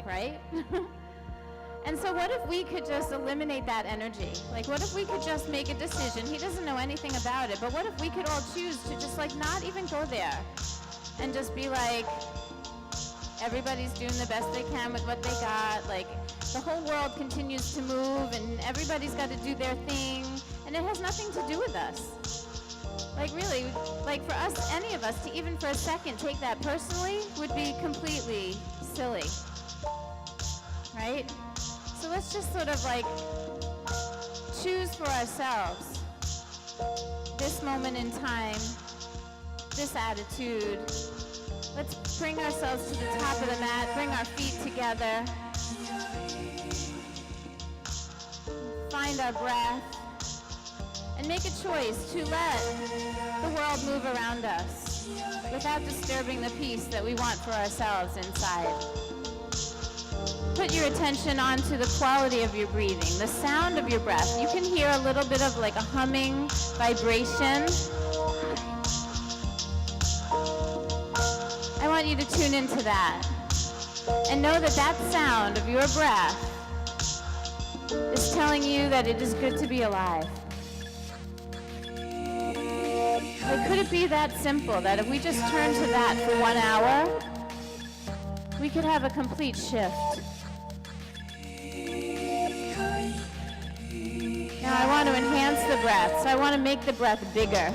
right? And so what if we could just eliminate that energy? Like, what if we could just make a decision? He doesn't know anything about it, but what if we could all choose to just like not even go there and just be like, everybody's doing the best they can with what they got. Like, the whole world continues to move and everybody's got to do their thing, and it has nothing to do with us. Like, really, like for us, any of us, to even for a second take that personally would be completely silly, right? So let's just sort of like choose for ourselves this moment in time, this attitude. Let's bring ourselves to the top of the mat, bring our feet together, find our breath, and make a choice to let the world move around us without disturbing the peace that we want for ourselves inside. Put your attention onto the quality of your breathing, the sound of your breath. You can hear a little bit of like a humming vibration. I want you to tune into that and know that that sound of your breath is telling you that it is good to be alive. Like, could it be that simple that if we just turn to that for 1 hour, we could have a complete shift? Now I want to enhance the breath, so I want to make the breath bigger.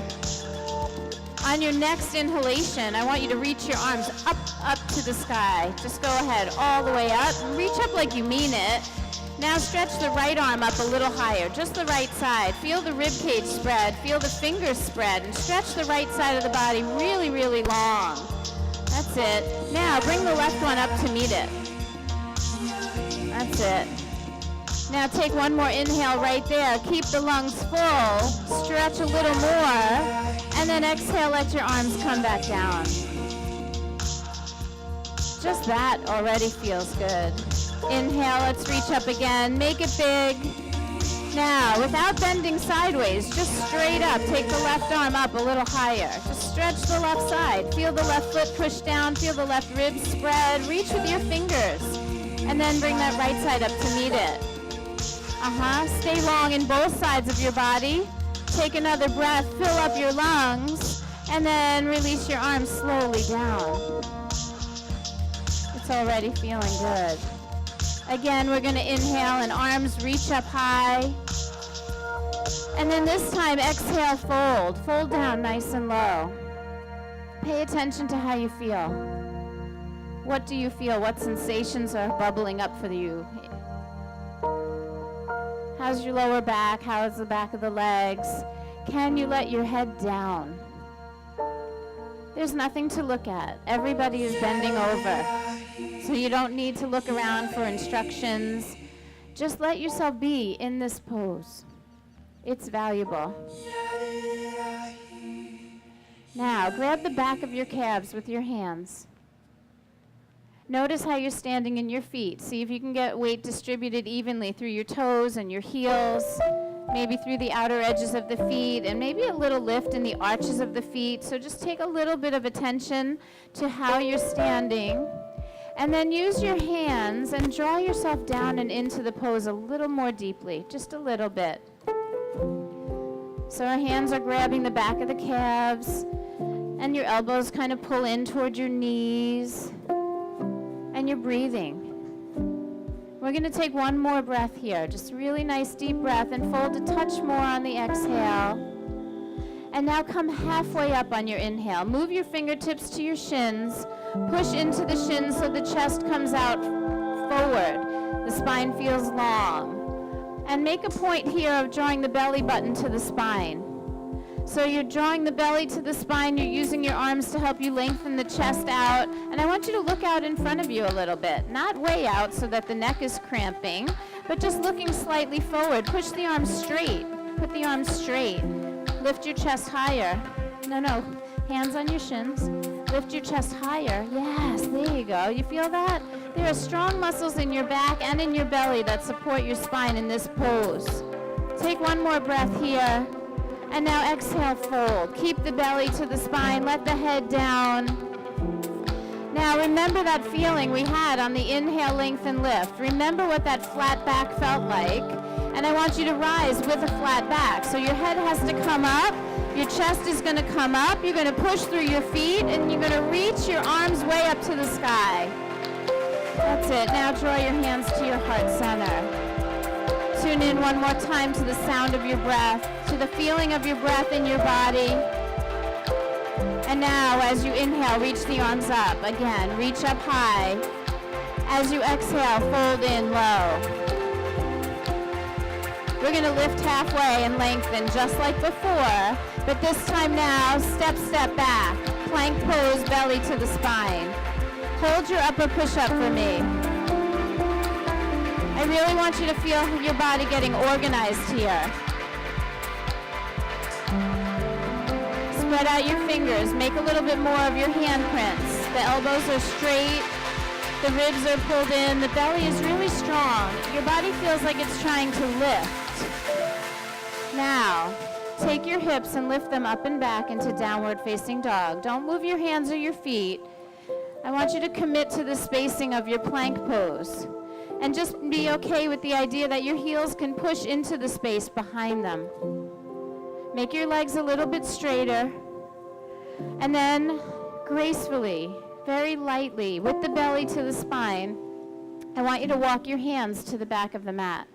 On your next inhalation, I want you to reach your arms up to the sky. Just go ahead, all the way up. Reach up like you mean it. Now stretch the right arm up a little higher, just the right side. Feel the rib cage spread, feel the fingers spread, and stretch the right side of the body really, really long. That's it. Now bring the left one up to meet it. That's it. Now take one more inhale right there. Keep the lungs full. Stretch a little more. And then exhale, let your arms come back down. Just that already feels good. Inhale, let's reach up again. Make it big. Now, without bending sideways, just straight up. Take the left arm up a little higher. Just stretch the left side. Feel the left foot push down. Feel the left rib spread. Reach with your fingers. And then bring that right side up to meet it. Stay long in both sides of your body. Take another breath, fill up your lungs, and then release your arms slowly down. It's already feeling good. Again, we're going to inhale and arms reach up high. And then this time, exhale, fold. Fold down nice and low. Pay attention to how you feel. What do you feel? What sensations are bubbling up for you? How's your lower back? How's the back of the legs? Can you let your head down? There's nothing to look at. Everybody is bending over. So you don't need to look around for instructions. Just let yourself be in this pose. It's valuable. Now, grab the back of your calves with your hands. Notice how you're standing in your feet. See if you can get weight distributed evenly through your toes and your heels, maybe through the outer edges of the feet, and maybe a little lift in the arches of the feet. So just take a little bit of attention to how you're standing. And then use your hands and draw yourself down and into the pose a little more deeply, just a little bit. So our hands are grabbing the back of the calves, and your elbows kind of pull in toward your knees. And you're breathing. We're going to take one more breath here. Just a really nice deep breath and fold a touch more on the exhale. And now come halfway up on your inhale. Move your fingertips to your shins. Push into the shins so the chest comes out forward. The spine feels long. And make a point here of drawing the belly button to the spine. So you're drawing the belly to the spine, you're using your arms to help you lengthen the chest out, and I want you to look out in front of you a little bit. Not way out so that the neck is cramping, but just looking slightly forward. Push the arms straight. Put the arms straight. Lift your chest higher. No, hands on your shins. Lift your chest higher. Yes, there you go. You feel that? There are strong muscles in your back and in your belly that support your spine in this pose. Take one more breath here. And now exhale, fold. Keep the belly to the spine. Let the head down. Now Now remember that feeling we had on the inhale, lengthen, lift. Remember what that flat back felt like. And I want you to rise with a flat back. So your head has to come up. Your chest is going to come up. You're going to push through your feet, and you're going to reach your arms way up to the sky. That's it. Now draw your hands to your heart center. Tune in one more time to the sound of your breath, to the feeling of your breath in your body. And now, as you inhale, reach the arms up. Again, reach up high. As you exhale, fold in low. We're going to lift halfway and lengthen just like before, but this time now, step back. Plank pose, belly to the spine. Hold your upper push-up for me. I really want you to feel your body getting organized here. Spread out your fingers. Make a little bit more of your handprints. The elbows are straight. The ribs are pulled in. The belly is really strong. Your body feels like it's trying to lift. Now, take your hips and lift them up and back into downward facing dog. Don't move your hands or your feet. I want you to commit to the spacing of your plank pose. And just be okay with the idea that your heels can push into the space behind them. Make your legs a little bit straighter. And then, gracefully, very lightly, with the belly to the spine, I want you to walk your hands to the back of the mat.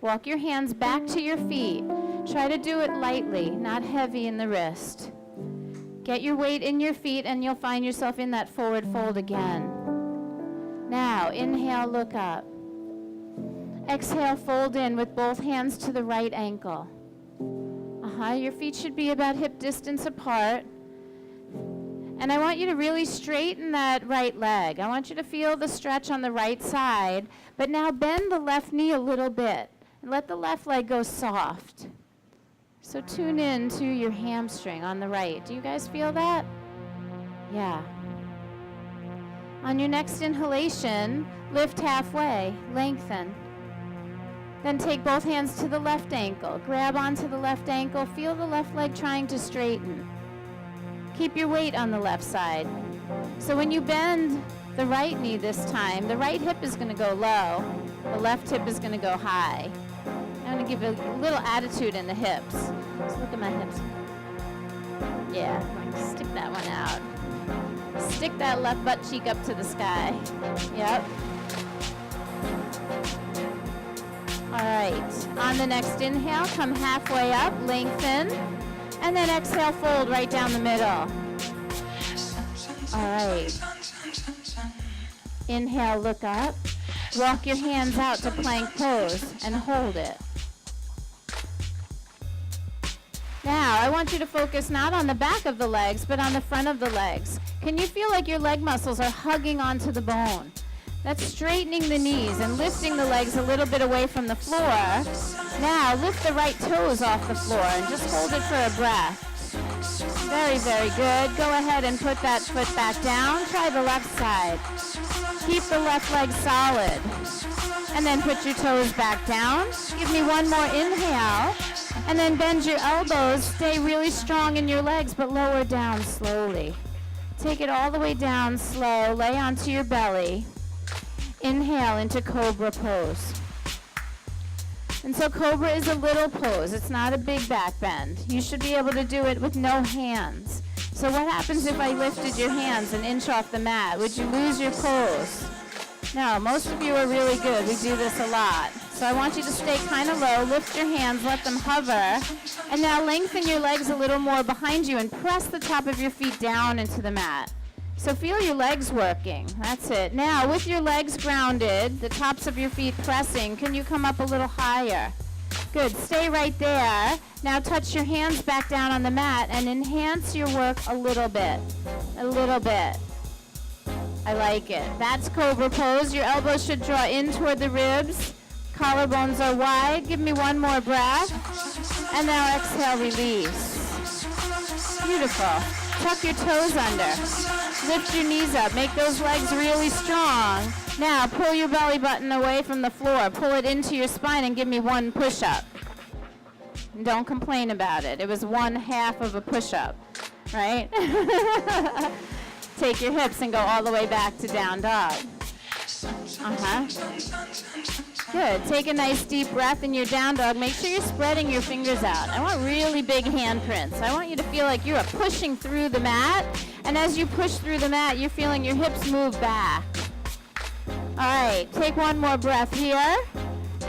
Walk your hands back to your feet. Try to do it lightly, not heavy in the wrist. Get your weight in your feet and you'll find yourself in that forward fold again. Now, inhale, look up. Exhale, fold in with both hands to the right ankle. Your feet should be about hip distance apart. And I want you to really straighten that right leg. I want you to feel the stretch on the right side, but now bend the left knee a little bit and let the left leg go soft. So tune in to your hamstring on the right. Do you guys feel that? Yeah. On your next inhalation, lift halfway, lengthen. Then take both hands to the left ankle. Grab onto the left ankle. Feel the left leg trying to straighten. Keep your weight on the left side. So when you bend the right knee this time, the right hip is going to go low. The left hip is going to go high. I'm going to give a little attitude in the hips. Just look at my hips. Yeah, stick that one out. Stick that left butt cheek up to the sky. Yep. All right. On the next inhale, come halfway up, lengthen. And then exhale, fold right down the middle. All right. Inhale, look up. Walk your hands out to plank pose and hold it. Now, I want you to focus not on the back of the legs, but on the front of the legs. Can you feel like your leg muscles are hugging onto the bone? That's straightening the knees and lifting the legs a little bit away from the floor. Now, lift the right toes off the floor and just hold it for a breath. Very, very good. Go ahead and put that foot back down. Try the left side. Keep the left leg solid. And then put your toes back down. Give me one more inhale. And then bend your elbows. Stay really strong in your legs, but lower down slowly. Take it all the way down slow. Lay onto your belly. Inhale into cobra pose. And so cobra is a little pose. It's not a big back bend. You should be able to do it with no hands. So what happens if I lifted your hands an inch off the mat? Would you lose your pose? No, most of you are really good. We do this a lot. So I want you to stay kind of low. Lift your hands, let them hover. And now lengthen your legs a little more behind you and press the top of your feet down into the mat. So feel your legs working. That's it. Now, with your legs grounded, the tops of your feet pressing, can you come up a little higher? Good. Stay right there. Now touch your hands back down on the mat and enhance your work a little bit. A little bit. I like it. That's cobra pose. Your elbows should draw in toward the ribs. Collarbones are wide. Give me one more breath. And now exhale, release. Beautiful. Tuck your toes under. Lift your knees up. Make those legs really strong. Now, pull your belly button away from the floor. Pull it into your spine and give me one push-up. And don't complain about it. It was one half of a push-up, right? take your hips and go all the way back to down dog. Good. Take a nice deep breath in your down dog. Make sure you're spreading your fingers out. I want really big handprints. I want you to feel like you are pushing through the mat. And as you push through the mat, you're feeling your hips move back. All right. Take one more breath here.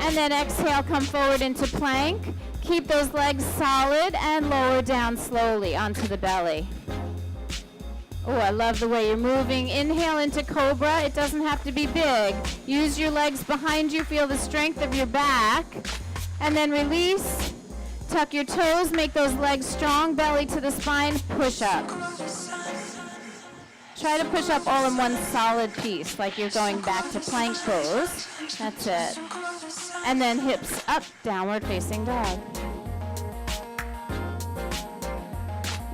And then exhale, come forward into plank. Keep those legs solid and lower down slowly onto the belly. Oh, I love the way you're moving. Inhale into cobra. It doesn't have to be big. Use your legs behind you. Feel the strength of your back. And then release. Tuck your toes. Make those legs strong. Belly to the spine. Push up. Try to push up all in one solid piece, like you're going back to plank pose. That's it. And then hips up, downward facing dog.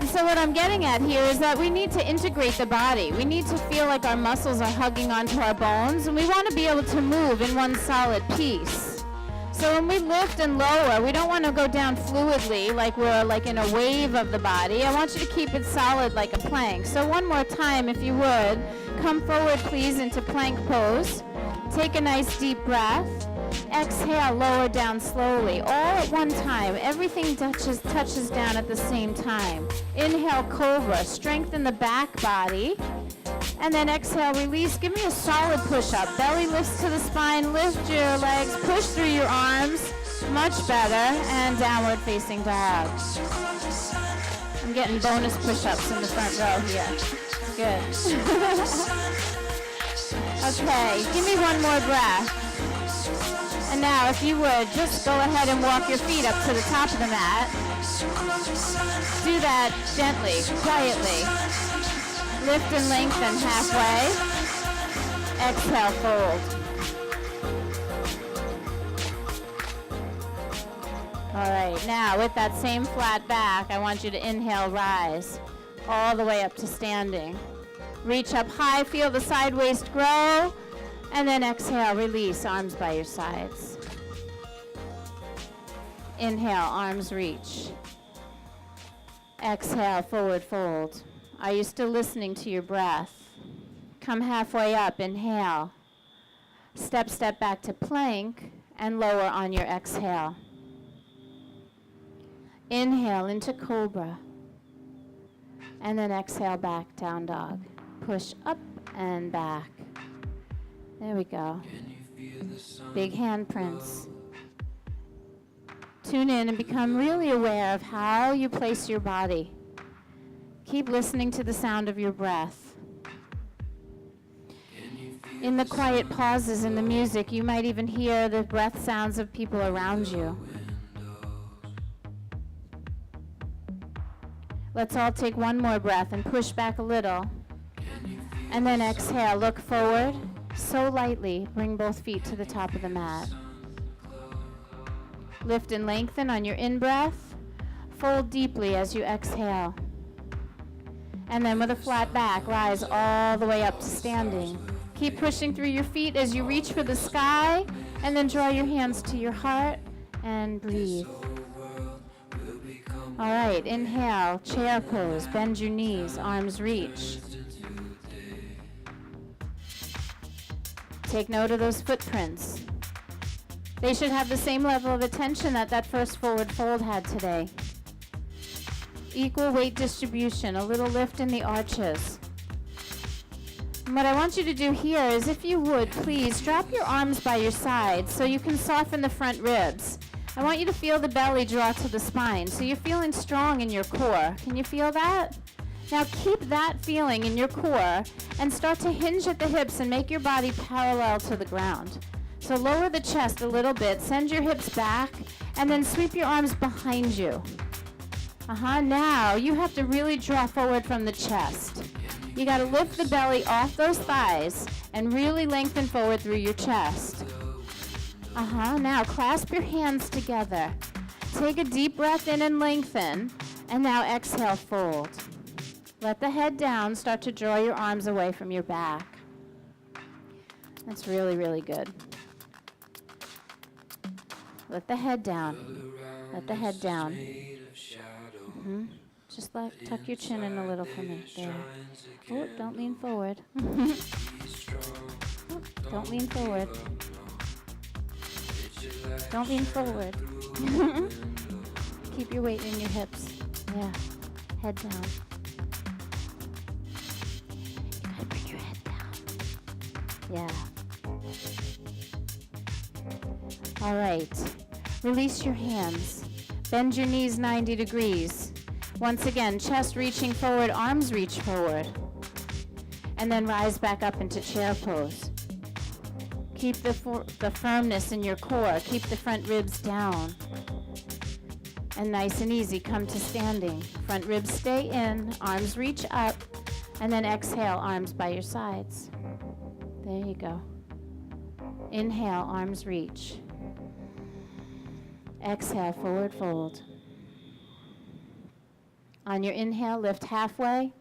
So what I'm getting at here is that we need to integrate the body. We need to feel like our muscles are hugging onto our bones, and we want to be able to move in one solid piece. So when we lift and lower, we don't want to go down fluidly like we're like in a wave of the body. I want you to keep it solid like a plank. So one more time, if you would, come forward please into plank pose. Take a nice deep breath. Exhale, lower down slowly, all at one time. Everything touches down at the same time. Inhale, cobra. Strengthen the back body. And then exhale, release. Give me a solid push-up. Belly lifts to the spine. Lift your legs. Push through your arms. Much better. And downward facing dog. I'm getting bonus push-ups in the front row here. Good. Okay, give me one more breath. And now, if you would, just go ahead and walk your feet up to the top of the mat. Do that gently, quietly. Lift and lengthen halfway. Exhale, fold. All right, now with that same flat back, I want you to inhale, rise, all the way up to standing. Reach up high, feel the side waist grow. And then exhale, release, arms by your sides. Inhale, arms reach. Exhale, forward fold. Are you still listening to your breath? Come halfway up, inhale. Step back to plank and lower on your exhale. Inhale into cobra. And then exhale, back, down dog. Push up and back. There we go. Big handprints. Tune in and become really aware of how you place your body. Keep listening to the sound of your breath. In the quiet pauses in the music, you might even hear the breath sounds of people around you. Let's all take one more breath and push back a little. And then exhale, look forward. So lightly, bring both feet to the top of the mat. Lift and lengthen on your in-breath. Fold deeply as you exhale. And then with a flat back, rise all the way up to standing. Keep pushing through your feet as you reach for the sky, and then draw your hands to your heart and breathe. All right, inhale, chair pose, bend your knees, arms reach. Take note of those footprints. They should have the same level of attention that that first forward fold had today. Equal weight distribution, a little lift in the arches. And what I want you to do here is, if you would, please drop your arms by your sides so you can soften the front ribs. I want you to feel the belly draw to the spine, so you're feeling strong in your core. Can you feel that? Now keep that feeling in your core and start to hinge at the hips and make your body parallel to the ground. So lower the chest a little bit, send your hips back, and then sweep your arms behind you. Now you have to really draw forward from the chest. You got to lift the belly off those thighs and really lengthen forward through your chest. Now clasp your hands together. Take a deep breath in and lengthen, and now exhale, fold. Let the head down, start to draw your arms away from your back. That's really, really good. Let the head down. Let the head down. Just tuck your chin in a little for me. There. Oh, don't lean forward. Oh, don't lean forward. Don't lean forward. Keep your weight in your hips. Yeah. Head down. You gotta bring your head down. Yeah. All right. Release your hands. Bend your knees 90 degrees. Once again, chest reaching forward, arms reach forward. And then rise back up into chair pose. Keep the firmness in your core. Keep the front ribs down. And nice and easy, come to standing. Front ribs stay in, arms reach up, and then exhale, arms by your sides. There you go. Inhale, arms reach. Exhale, forward fold. On your inhale, lift halfway,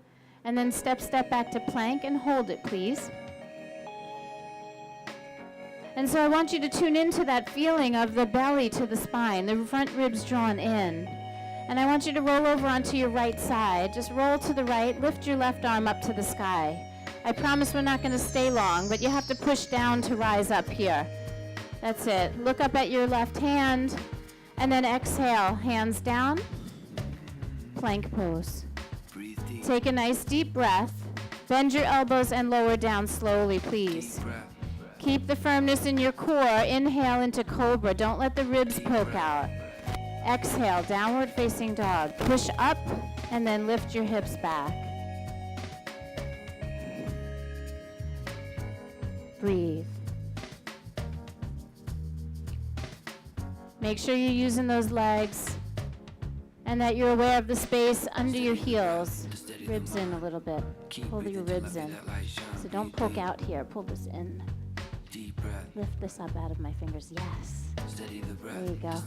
and then step back to plank and hold it, please. And so I want you to tune into that feeling of the belly to the spine, the front ribs drawn in. And I want you to roll over onto your right side. Just roll to the right, lift your left arm up to the sky. I promise we're not going to stay long, but you have to push down to rise up here. That's it. Look up at your left hand, and then exhale, hands down, plank pose. Take a nice deep breath. Bend your elbows and lower down slowly, please. Keep the firmness in your core. Inhale into cobra. Don't let the ribs poke out. Exhale, downward facing dog. Push up and then lift your hips back. Breathe. Make sure you're using those legs and that you're aware of the space under your heels. Ribs in a little bit. Pull your ribs in. So don't poke out here. Pull this in. Lift this up out of my fingers. Yes. There you go.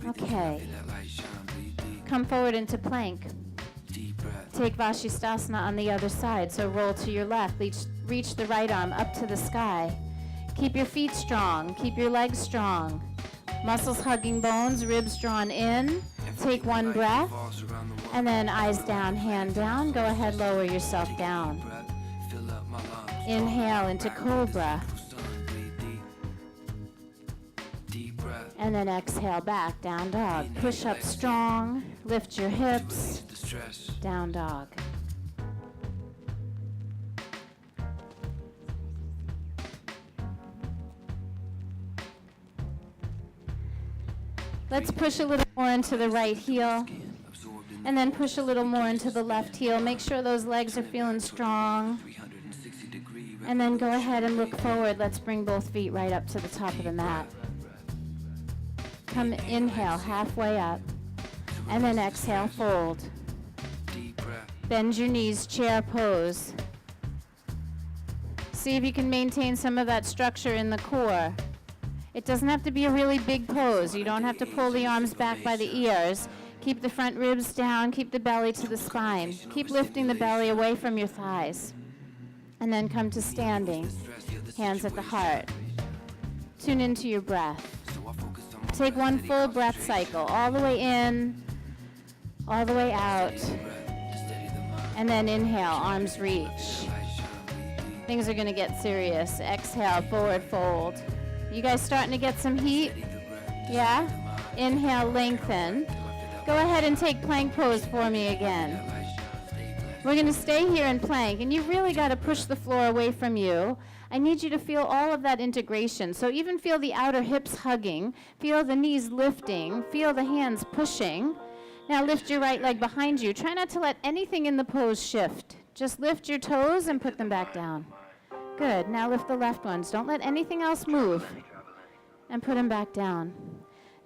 Okay. Come forward into plank. Take Vashisthasana on the other side. So roll to your left. Reach the right arm up to the sky. Keep your feet strong. Keep your legs strong. Muscles hugging bones, ribs drawn in. Take one breath. And then eyes down, hand down. Go ahead, lower yourself down. Inhale into cobra. And then exhale back, down dog. Push up strong, lift your hips, down dog. Let's push a little more into the right heel, and then push a little more into the left heel. Make sure those legs are feeling strong. And then go ahead and look forward. Let's bring both feet right up to the top of the mat. Come inhale, halfway up. And then exhale, fold. Bend your knees, chair pose. See if you can maintain some of that structure in the core. It doesn't have to be a really big pose. You don't have to pull the arms back by the ears. Keep the front ribs down. Keep the belly to the spine. Keep lifting the belly away from your thighs. And then come to standing, hands at the heart. Tune into your breath. Take one full breath cycle, all the way in, all the way out. And then inhale, arms reach. Things are gonna get serious. Exhale, forward fold. You guys starting to get some heat? Yeah? Inhale, lengthen. Go ahead and take plank pose for me again. We're going to stay here in plank, and you've really got to push the floor away from you. I need you to feel all of that integration. So even feel the outer hips hugging, feel the knees lifting, feel the hands pushing. Now lift your right leg behind you. Try not to let anything in the pose shift. Just lift your toes and put them back down. Good. Now lift the left ones. Don't let anything else move. And put them back down.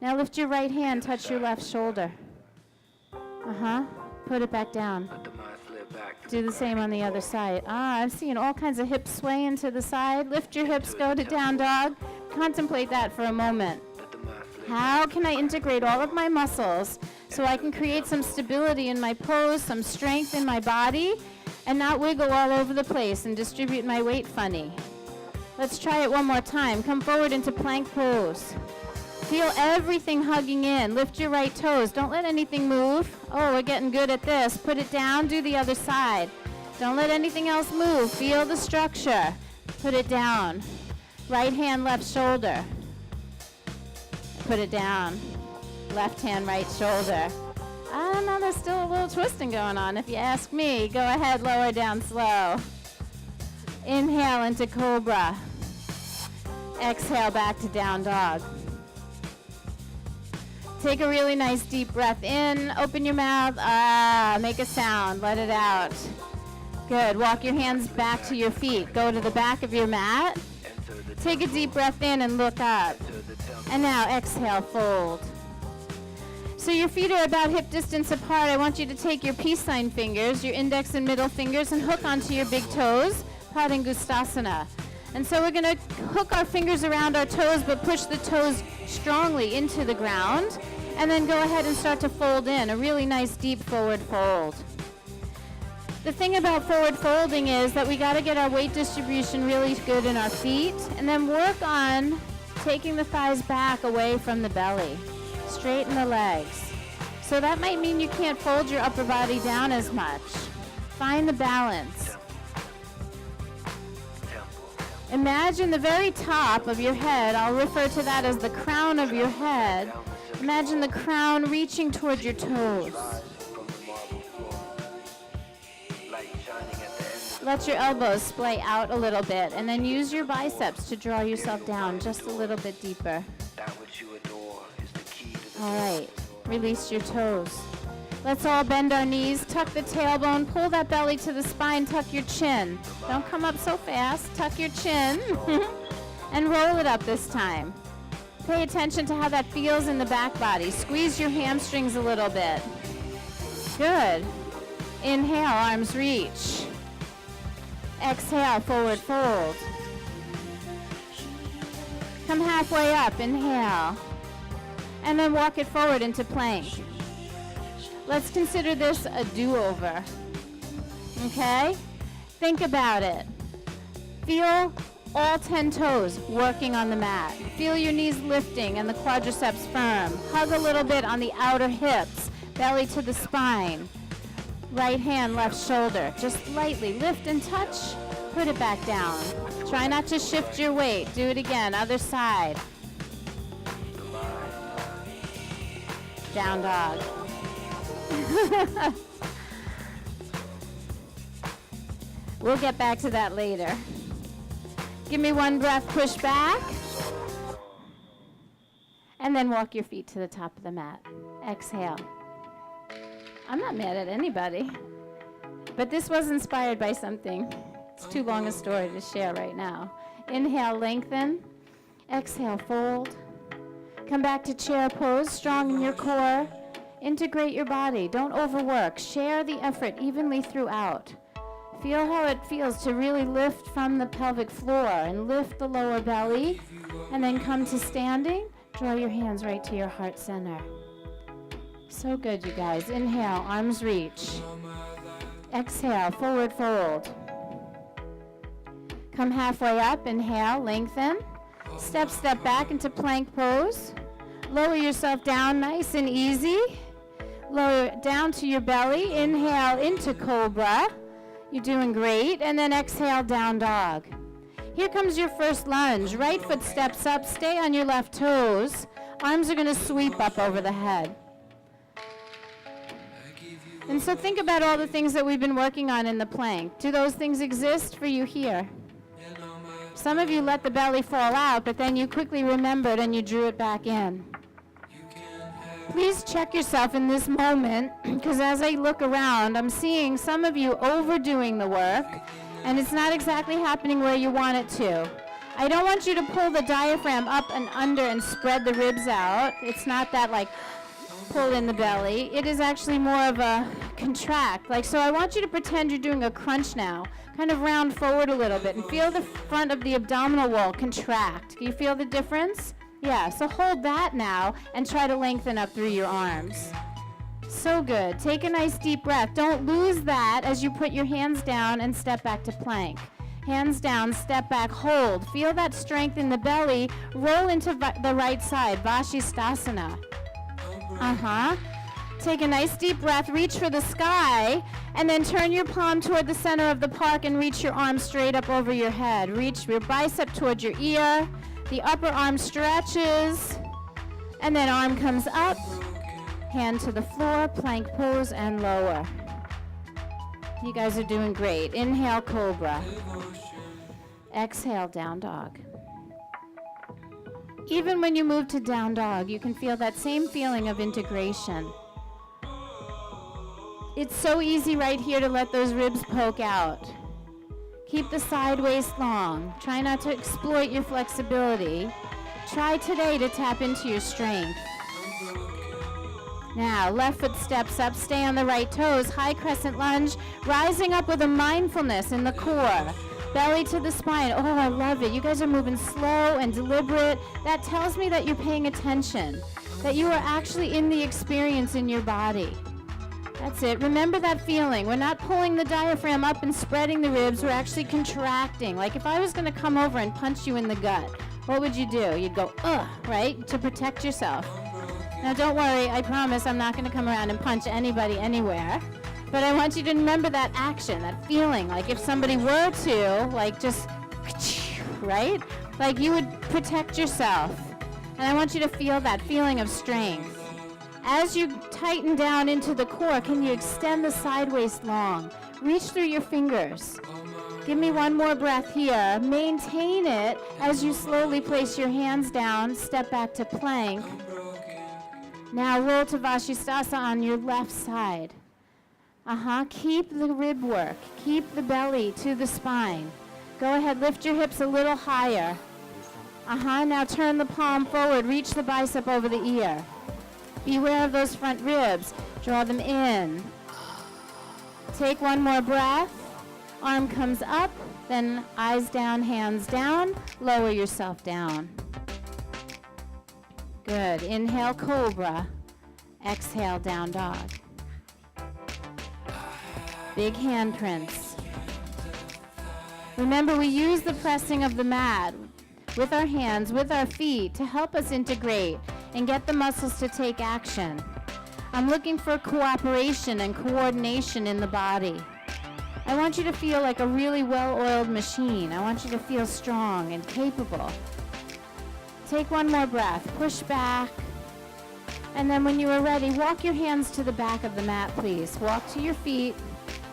Now lift your right hand, touch your left shoulder. Put it back down. Do the same on the other side. I'm seeing all kinds of hips swaying to the side. Lift your hips, go to down dog. Contemplate that for a moment. How can I integrate all of my muscles so I can create some stability in my pose, some strength in my body, and not wiggle all over the place and distribute my weight funny? Let's try it one more time. Come forward into plank pose. Feel everything hugging in. Lift your right toes. Don't let anything move. Oh, we're getting good at this. Put it down. Do the other side. Don't let anything else move. Feel the structure. Put it down. Right hand, left shoulder. Put it down. Left hand, right shoulder. I don't know, there's still a little twisting going on. If you ask me, go ahead, lower down slow. Inhale into cobra. Exhale back to down dog. Take a really nice deep breath in. Open your mouth. Make a sound. Let it out. Good. Walk your hands back to your feet. Go to the back of your mat. Take a deep breath in and look up. And now exhale, fold. So your feet are about hip distance apart. I want you to take your peace sign fingers, your index and middle fingers, and hook onto your big toes, Padangustasana. And so we're going to hook our fingers around our toes, but push the toes strongly into the ground. And then go ahead and start to fold in, a really nice deep forward fold. The thing about forward folding is that we got to get our weight distribution really good in our feet, and then work on taking the thighs back away from the belly. Straighten the legs. So that might mean you can't fold your upper body down as much. Find the balance. Imagine the very top of your head. I'll refer to that as the crown of your head. Imagine the crown reaching toward your toes. Let your elbows splay out a little bit, and then use your biceps to draw yourself down just a little bit deeper. All right, release your toes. Let's all bend our knees, tuck the tailbone, pull that belly to the spine, tuck your chin. Don't come up so fast, tuck your chin, and roll it up this time. Pay attention to how that feels in the back body. Squeeze your hamstrings a little bit. Good. Inhale, arms reach. Exhale, forward fold. Come halfway up, inhale. And then walk it forward into plank. Let's consider this a do-over. Okay? Think about it. Feel all 10 toes working on the mat. Feel your knees lifting and the quadriceps firm. Hug a little bit on the outer hips, belly to the spine. Right hand, left shoulder. Just lightly lift and touch. Put it back down. Try not to shift your weight. Do it again. Other side. Down dog. We'll get back to that later. Give me one breath, push back. And then walk your feet to the top of the mat. Exhale. I'm not mad at anybody, but this was inspired by something. It's too long a story to share right now. Inhale, lengthen. Exhale, fold. Come back to chair pose, strong in your core. Integrate your body. Don't overwork. Share the effort evenly throughout. Feel how it feels to really lift from the pelvic floor and lift the lower belly. And then come to standing. Draw your hands right to your heart center. So good, you guys. Inhale, arms reach. Exhale, forward fold. Come halfway up. Inhale, lengthen. Step back into plank pose. Lower yourself down nice and easy. Lower down to your belly. Inhale into cobra. You're doing great. And then exhale, down dog. Here comes your first lunge. Right foot steps up. Stay on your left toes. Arms are going to sweep up over the head. And so think about all the things that we've been working on in the plank. Do those things exist for you here? Some of you let the belly fall out, but then you quickly remembered and you drew it back in. Please check yourself in this moment, because as I look around, I'm seeing some of you overdoing the work, and it's not exactly happening where you want it to. I don't want you to pull the diaphragm up and under and spread the ribs out. It's not that like pull in the belly. It is actually more of a contract. So I want you to pretend you're doing a crunch now. Kind of round forward a little bit and feel the front of the abdominal wall contract. Can you feel the difference? Yeah, so hold that now and try to lengthen up through your arms. So good. Take a nice deep breath. Don't lose that as you put your hands down and step back to plank. Hands down, step back, hold. Feel that strength in the belly. Roll into the right side, Vashisthasana. Take a nice deep breath, reach for the sky, and then turn your palm toward the center of the park and reach your arm straight up over your head. Reach your bicep toward your ear. The upper arm stretches, and then arm comes up, hand to the floor, plank pose, and lower. You guys are doing great. Inhale, cobra. Exhale, down dog. Even when you move to down dog, you can feel that same feeling of integration. It's so easy right here to let those ribs poke out. Keep the side waist long. Try not to exploit your flexibility. Try today to tap into your strength. Now, left foot steps up, stay on the right toes, high crescent lunge, rising up with a mindfulness in the core. Belly to the spine. Oh, I love it. You guys are moving slow and deliberate. That tells me that you're paying attention, that you are actually in the experience in your body. That's it. Remember that feeling. We're not pulling the diaphragm up and spreading the ribs. We're actually contracting. Like if I was going to come over and punch you in the gut, what would you do? You'd go, ugh, right? To protect yourself. Now, don't worry. I promise I'm not going to come around and punch anybody anywhere. But I want you to remember that action, that feeling. Like if somebody were to, like just, right? Like you would protect yourself. And I want you to feel that feeling of strength. As you tighten down into the core, can you extend the side waist long? Reach through your fingers. Give me one more breath here. Maintain it as you slowly place your hands down. Step back to plank. Now roll to Vashisthasana on your left side. Keep the rib work. Keep the belly to the spine. Go ahead, lift your hips a little higher. Now turn the palm forward. Reach the bicep over the ear. Beware of those front ribs. Draw them in. Take one more breath. Arm comes up, then eyes down, hands down. Lower yourself down. Good. Inhale, cobra. Exhale, down dog. Big handprints. Remember, we use the pressing of the mat with our hands, with our feet, to help us integrate and get the muscles to take action. I'm looking for cooperation and coordination in the body. I want you to feel like a really well-oiled machine. I want you to feel strong and capable. Take one more breath. Push back. And then when you are ready, walk your hands to the back of the mat, please. Walk to your feet.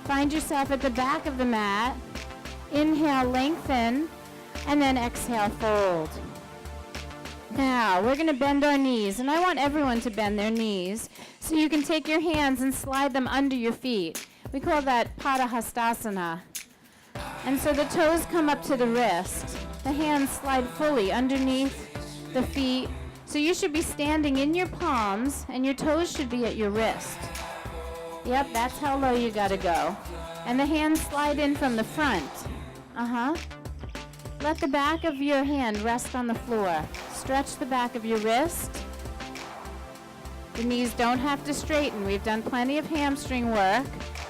Find yourself at the back of the mat. Inhale, lengthen, and then exhale, fold. Now, we're going to bend our knees, and I want everyone to bend their knees so you can take your hands and slide them under your feet. We call that Padahastasana. And so the toes come up to the wrist. The hands slide fully underneath the feet. So you should be standing in your palms, and your toes should be at your wrist. Yep, that's how low you got to go. And the hands slide in from the front. Let the back of your hand rest on the floor. Stretch the back of your wrist. The knees don't have to straighten. We've done plenty of hamstring work.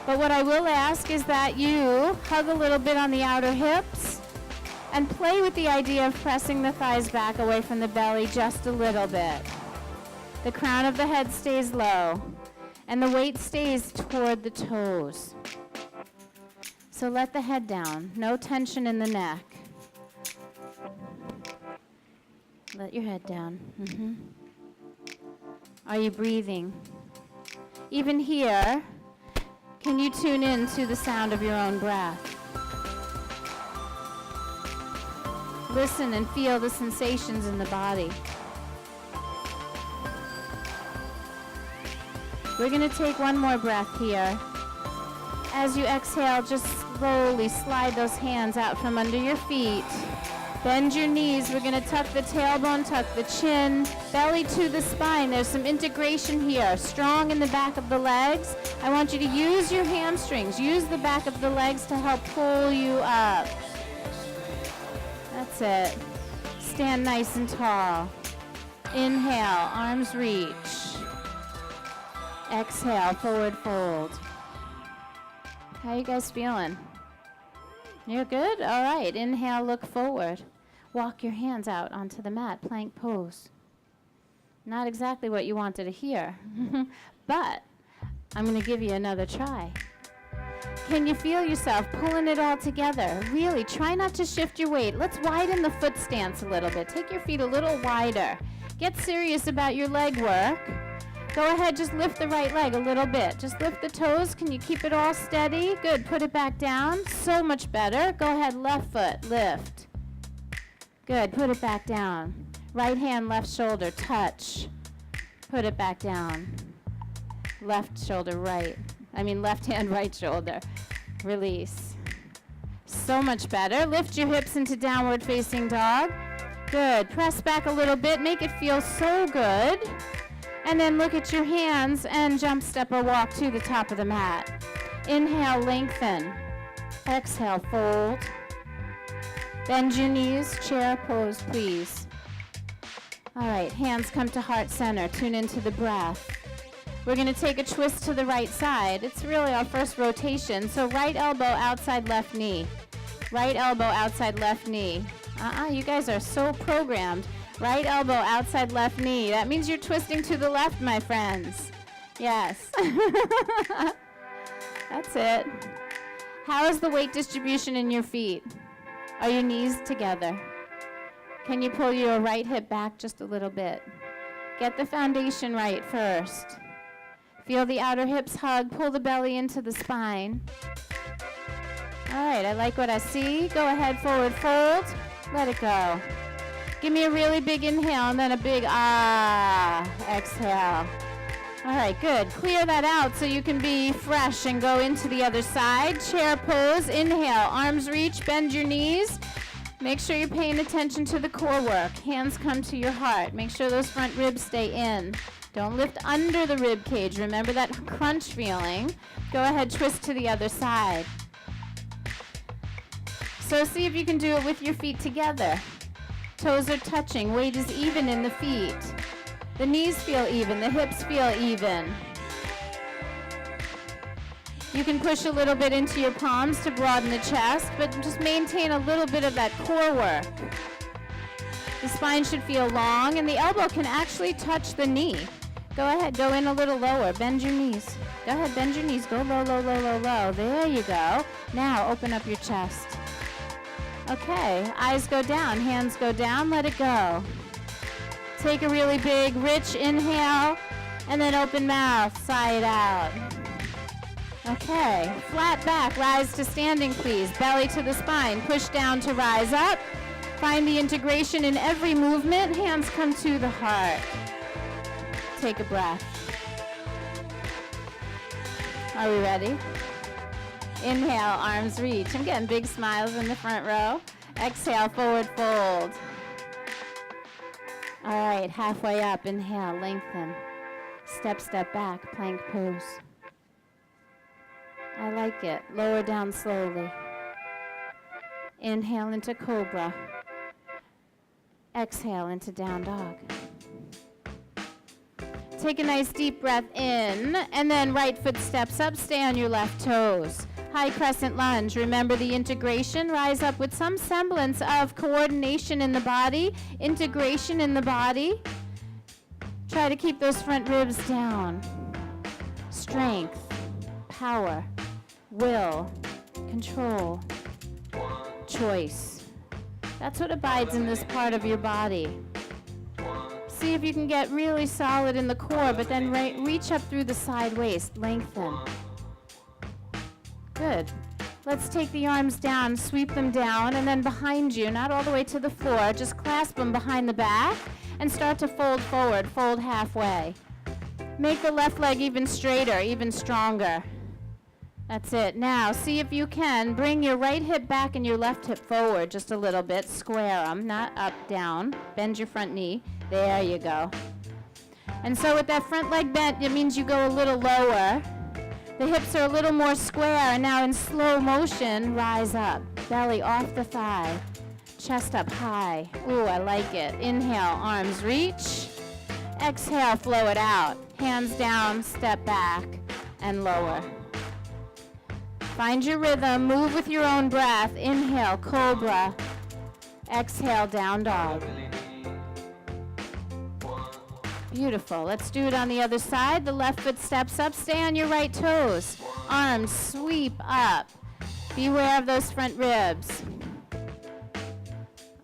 But what I will ask is that you hug a little bit on the outer hips and play with the idea of pressing the thighs back away from the belly just a little bit. The crown of the head stays low and the weight stays toward the toes. So let the head down. No tension in the neck. Let your head down. Are you breathing? Even here, can you tune in to the sound of your own breath? Listen and feel the sensations in the body. We're going to take one more breath here. As you exhale, just slowly slide those hands out from under your feet. Bend your knees. We're going to tuck the tailbone, tuck the chin, belly to the spine. There's some integration here. Strong in the back of the legs. I want you to use your hamstrings. Use the back of the legs to help pull you up. That's it. Stand nice and tall. Inhale, arms reach. Exhale, forward fold. How you guys feeling? You're good? All right. Inhale, look forward. Walk your hands out onto the mat, plank pose. Not exactly what you wanted to hear, but I'm going to give you another try. Can you feel yourself pulling it all together? Really, try not to shift your weight. Let's widen the foot stance a little bit. Take your feet a little wider. Get serious about your leg work. Go ahead, just lift the right leg a little bit. Just lift the toes. Can you keep it all steady? Good, put it back down. So much better. Go ahead, left foot, lift. Good, put it back down. Right hand, left shoulder, touch. Put it back down. Left shoulder, left hand, right shoulder. Release. So much better. Lift your hips into downward facing dog. Good. Press back a little bit. Make it feel so good. And then look at your hands and jump, step, or walk to the top of the mat. Inhale, lengthen. Exhale, fold. Bend your knees. Chair pose, please. All right. Hands come to heart center. Tune into the breath. We're going to take a twist to the right side. It's really our first rotation. So right elbow outside left knee. Right elbow outside left knee. You guys are so programmed. Right elbow outside left knee. That means you're twisting to the left, my friends. Yes. That's it. How is the weight distribution in your feet? Are your knees together? Can you pull your right hip back just a little bit? Get the foundation right first. Feel the outer hips hug. Pull the belly into the spine. All right, I like what I see. Go ahead, forward fold. Let it go. Give me a really big inhale and then a big exhale. All right, good. Clear that out so you can be fresh and go into the other side. Chair pose. Inhale, arms reach, bend your knees. Make sure you're paying attention to the core work. Hands come to your heart. Make sure those front ribs stay in. Don't lift under the rib cage. Remember that crunch feeling. Go ahead, twist to the other side. So see if you can do it with your feet together. Toes are touching. Weight is even in the feet. The knees feel even. The hips feel even. You can push a little bit into your palms to broaden the chest, but just maintain a little bit of that core work. The spine should feel long, and the elbow can actually touch the knee. Go ahead, go in a little lower. Bend your knees. Go ahead, bend your knees. Go low, low, low, low, low. There you go. Now open up your chest. Okay, eyes go down, hands go down, let it go. Take a really big, rich inhale, and then open mouth, sigh it out. Okay, flat back, rise to standing, please. Belly to the spine, push down to rise up. Find the integration in every movement. Hands come to the heart. Take a breath. Are we ready? Inhale, arms reach. I'm getting big smiles in the front row. Exhale, forward fold. All right, halfway up. Inhale, lengthen. Step, step back, plank pose. I like it. Lower down slowly. Inhale into cobra. Exhale into down dog. Take a nice deep breath in, and then right foot steps up. Stay on your left toes. High crescent lunge. Remember the integration. Rise up with some semblance of coordination in the body, integration in the body. Try to keep those front ribs down. Strength, power, will, control, choice. That's what abides in this part of your body. See if you can get really solid in the core, but then reach up through the side waist. Lengthen. Good. Let's take the arms down, sweep them down, and then behind you, not all the way to the floor, just clasp them behind the back and start to fold forward, fold halfway. Make the left leg even straighter, even stronger. That's it. Now, see if you can bring your right hip back and your left hip forward just a little bit. Square them, not up, down. Bend your front knee. There you go. And so with that front leg bent, it means you go a little lower. The hips are a little more square, and now in slow motion, rise up. Belly off the thigh. Chest up high. Ooh, I like it. Inhale, arms reach. Exhale, flow it out. Hands down, step back, and lower. Find your rhythm, move with your own breath. Inhale, cobra. Exhale, down dog. Beautiful. Let's do it on the other side. The left foot steps up. Stay on your right toes. Arms sweep up. Beware of those front ribs.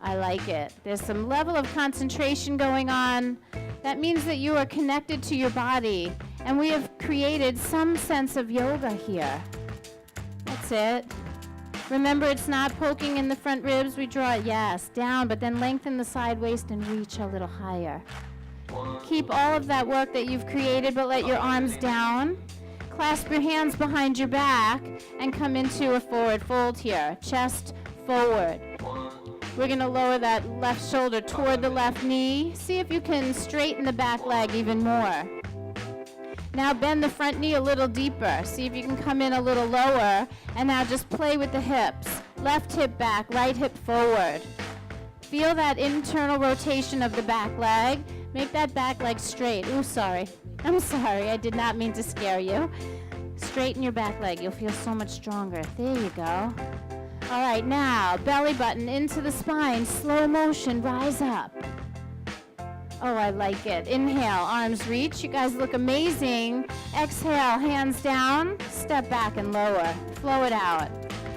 I like it. There's some level of concentration going on. That means that you are connected to your body, and we have created some sense of yoga here. That's it. Remember, it's not poking in the front ribs. We draw it, yes, down, but then lengthen the side waist and reach a little higher. Keep all of that work that you've created, but let your arms down. Clasp your hands behind your back and come into a forward fold here. Chest forward. We're going to lower that left shoulder toward the left knee. See if you can straighten the back leg even more. Now bend the front knee a little deeper. See if you can come in a little lower. And now just play with the hips. Left hip back, right hip forward. Feel that internal rotation of the back leg. Make that back leg straight. Ooh, sorry. I'm sorry. I did not mean to scare you. Straighten your back leg. You'll feel so much stronger. There you go. All right, now belly button into the spine. Slow motion, rise up. Oh, I like it. Inhale, arms reach. You guys look amazing. Exhale, hands down. Step back and lower. Flow it out.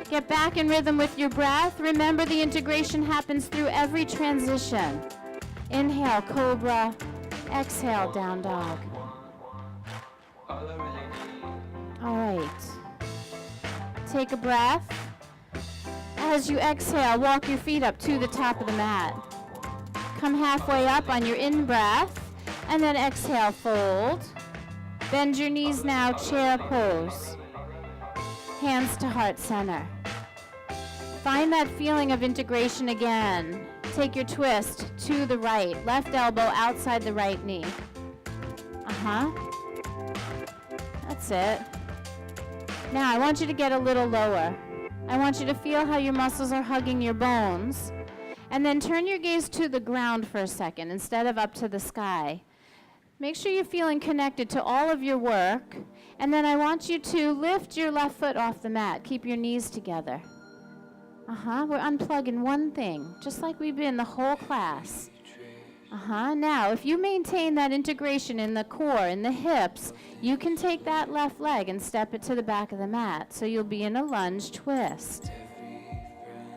Get back in rhythm with your breath. Remember, the integration happens through every transition. Inhale, cobra. Exhale, down dog. All right. Take a breath. As you exhale, walk your feet up to the top of the mat. Come halfway up on your in-breath, and then exhale, fold. Bend your knees now, chair pose. Hands to heart center. Find that feeling of integration again. Take your twist to the right. Left elbow outside the right knee. That's it. Now, I want you to get a little lower. I want you to feel how your muscles are hugging your bones. And then turn your gaze to the ground for a second instead of up to the sky. Make sure you're feeling connected to all of your work. And then I want you to lift your left foot off the mat. Keep your knees together. We're unplugging one thing, just like we've been the whole class. Now, if you maintain that integration in the core, in the hips, you can take that left leg and step it to the back of the mat. So you'll be in a lunge twist.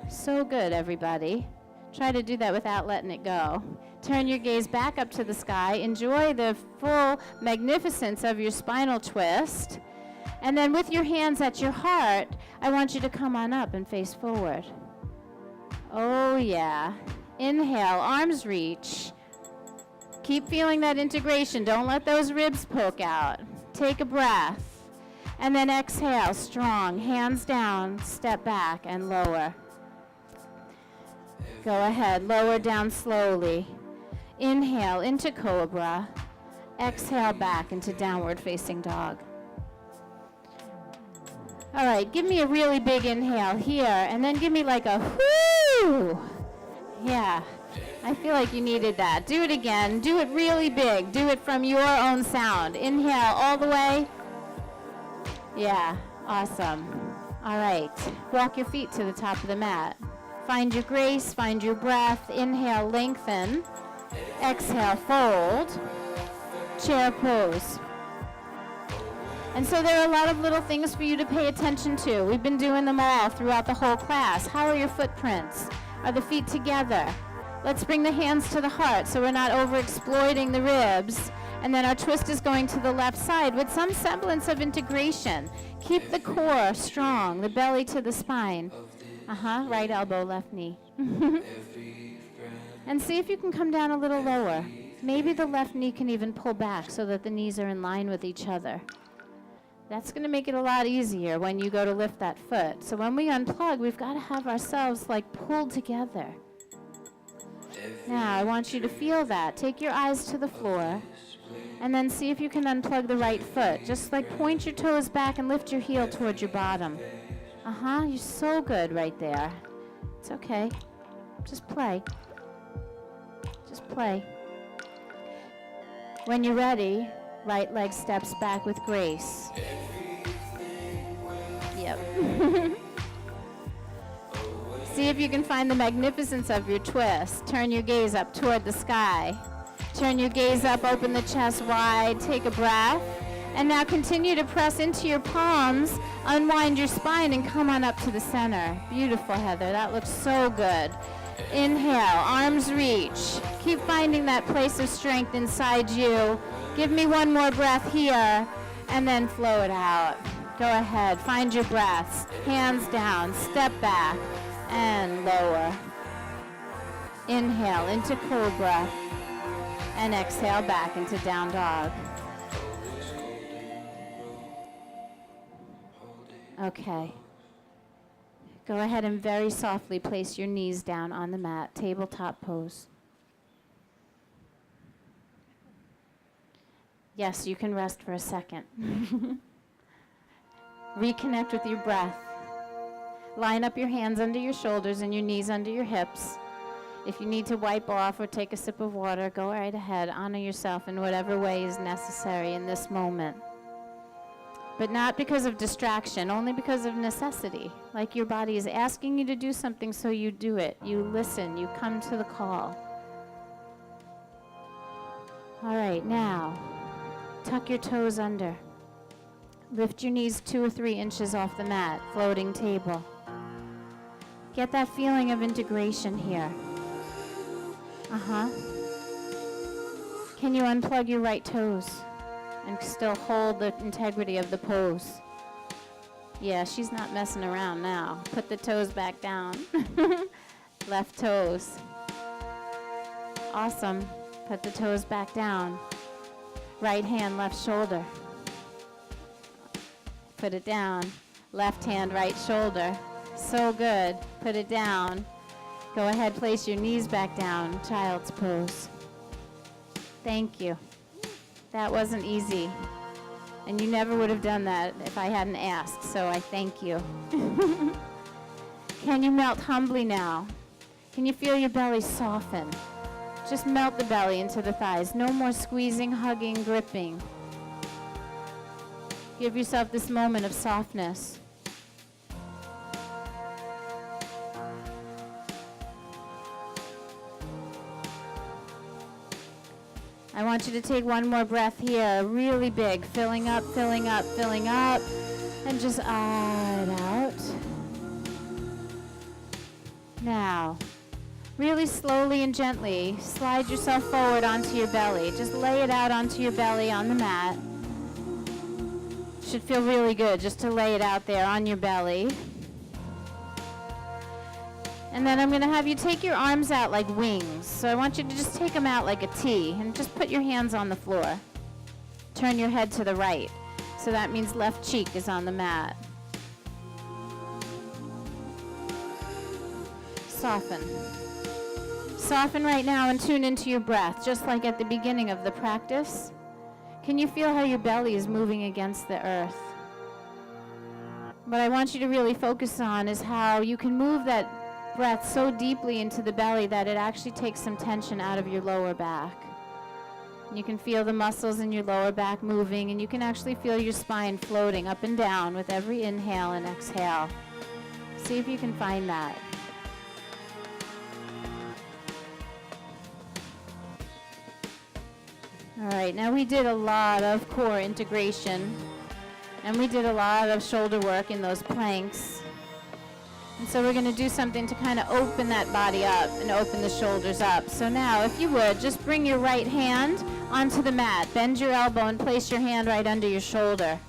So good, everybody. Try to do that without letting it go. Turn your gaze back up to the sky. Enjoy the full magnificence of your spinal twist. And then with your hands at your heart, I want you to come on up and face forward. Oh, yeah. Inhale, arms reach. Keep feeling that integration. Don't let those ribs poke out. Take a breath. And then exhale, strong. Hands down, step back and lower. Go ahead, lower down slowly. Inhale into cobra. Exhale back into downward facing dog. All right, give me a really big inhale here, and then give me like a whoo. Yeah, I feel like you needed that. Do it again. Do it really big. Do it from your own sound. Inhale all the way. Yeah, awesome. All right, walk your feet to the top of the mat. Find your grace, find your breath. Inhale, lengthen. Exhale, fold. Chair pose. And so there are a lot of little things for you to pay attention to. We've been doing them all throughout the whole class. How are your footprints? Are the feet together? Let's bring the hands to the heart so we're not over-exploiting the ribs. And then our twist is going to the left side with some semblance of integration. Keep the core strong, the belly to the spine. Right elbow, left knee. And see if you can come down a little lower. Maybe the left knee can even pull back so that the knees are in line with each other. That's going to make it a lot easier when you go to lift that foot. So when we unplug, we've got to have ourselves like pulled together. Now, I want you to feel that. Take your eyes to the floor and then see if you can unplug the right foot. Just like point your toes back and lift your heel towards your bottom. You're so good right there. It's okay. Just play. Just play. When you're ready, right leg steps back with grace. Yep. See if you can find the magnificence of your twist. Turn your gaze up toward the sky. Turn your gaze up, open the chest wide, take a breath. And now continue to press into your palms, unwind your spine, and come on up to the center. Beautiful, Heather. That looks so good. Inhale, arms reach. Keep finding that place of strength inside you. Give me one more breath here, and then flow it out. Go ahead, find your breaths. Hands down, step back, and lower. Inhale into cobra, and exhale back into down dog. Okay. Go ahead and very softly place your knees down on the mat, tabletop pose. Yes, you can rest for a second. Reconnect with your breath. Line up your hands under your shoulders and your knees under your hips. If you need to wipe off or take a sip of water, go right ahead. Honor yourself in whatever way is necessary in this moment. But not because of distraction, only because of necessity. Like your body is asking you to do something, so you do it. You listen, you come to the call. All right, now, tuck your toes under. Lift your knees 2 or 3 inches off the mat, floating table. Get that feeling of integration here. Can you unplug your right toes and still hold the integrity of the pose? Yeah, she's not messing around now. Put the toes back down. Left toes. Awesome. Put the toes back down. Right hand, left shoulder. Put it down. Left hand, right shoulder. So good. Put it down. Go ahead, place your knees back down. Child's pose. Thank you. That wasn't easy. And you never would have done that if I hadn't asked, so I thank you. Can you melt humbly now? Can you feel your belly soften? Just melt the belly into the thighs. No more squeezing, hugging, gripping. Give yourself this moment of softness. I want you to take one more breath here, really big, filling up, filling up, filling up, and just ah it out. Now, really slowly and gently, slide yourself forward onto your belly. Just lay it out onto your belly on the mat. Should feel really good just to lay it out there on your belly. And then I'm going to have you take your arms out like wings. So I want you to just take them out like a T and just put your hands on the floor. Turn your head to the right. So that means left cheek is on the mat. Soften. Soften right now and tune into your breath, just like at the beginning of the practice. Can you feel how your belly is moving against the earth? What I want you to really focus on is how you can move that breath so deeply into the belly that it actually takes some tension out of your lower back. You can feel the muscles in your lower back moving, and you can actually feel your spine floating up and down with every inhale and exhale. See if you can find that. All right, now we did a lot of core integration, and we did a lot of shoulder work in those planks. And so we're going to do something to kind of open that body up and open the shoulders up. So now, if you would, just bring your right hand onto the mat. Bend your elbow and place your hand right under your shoulder.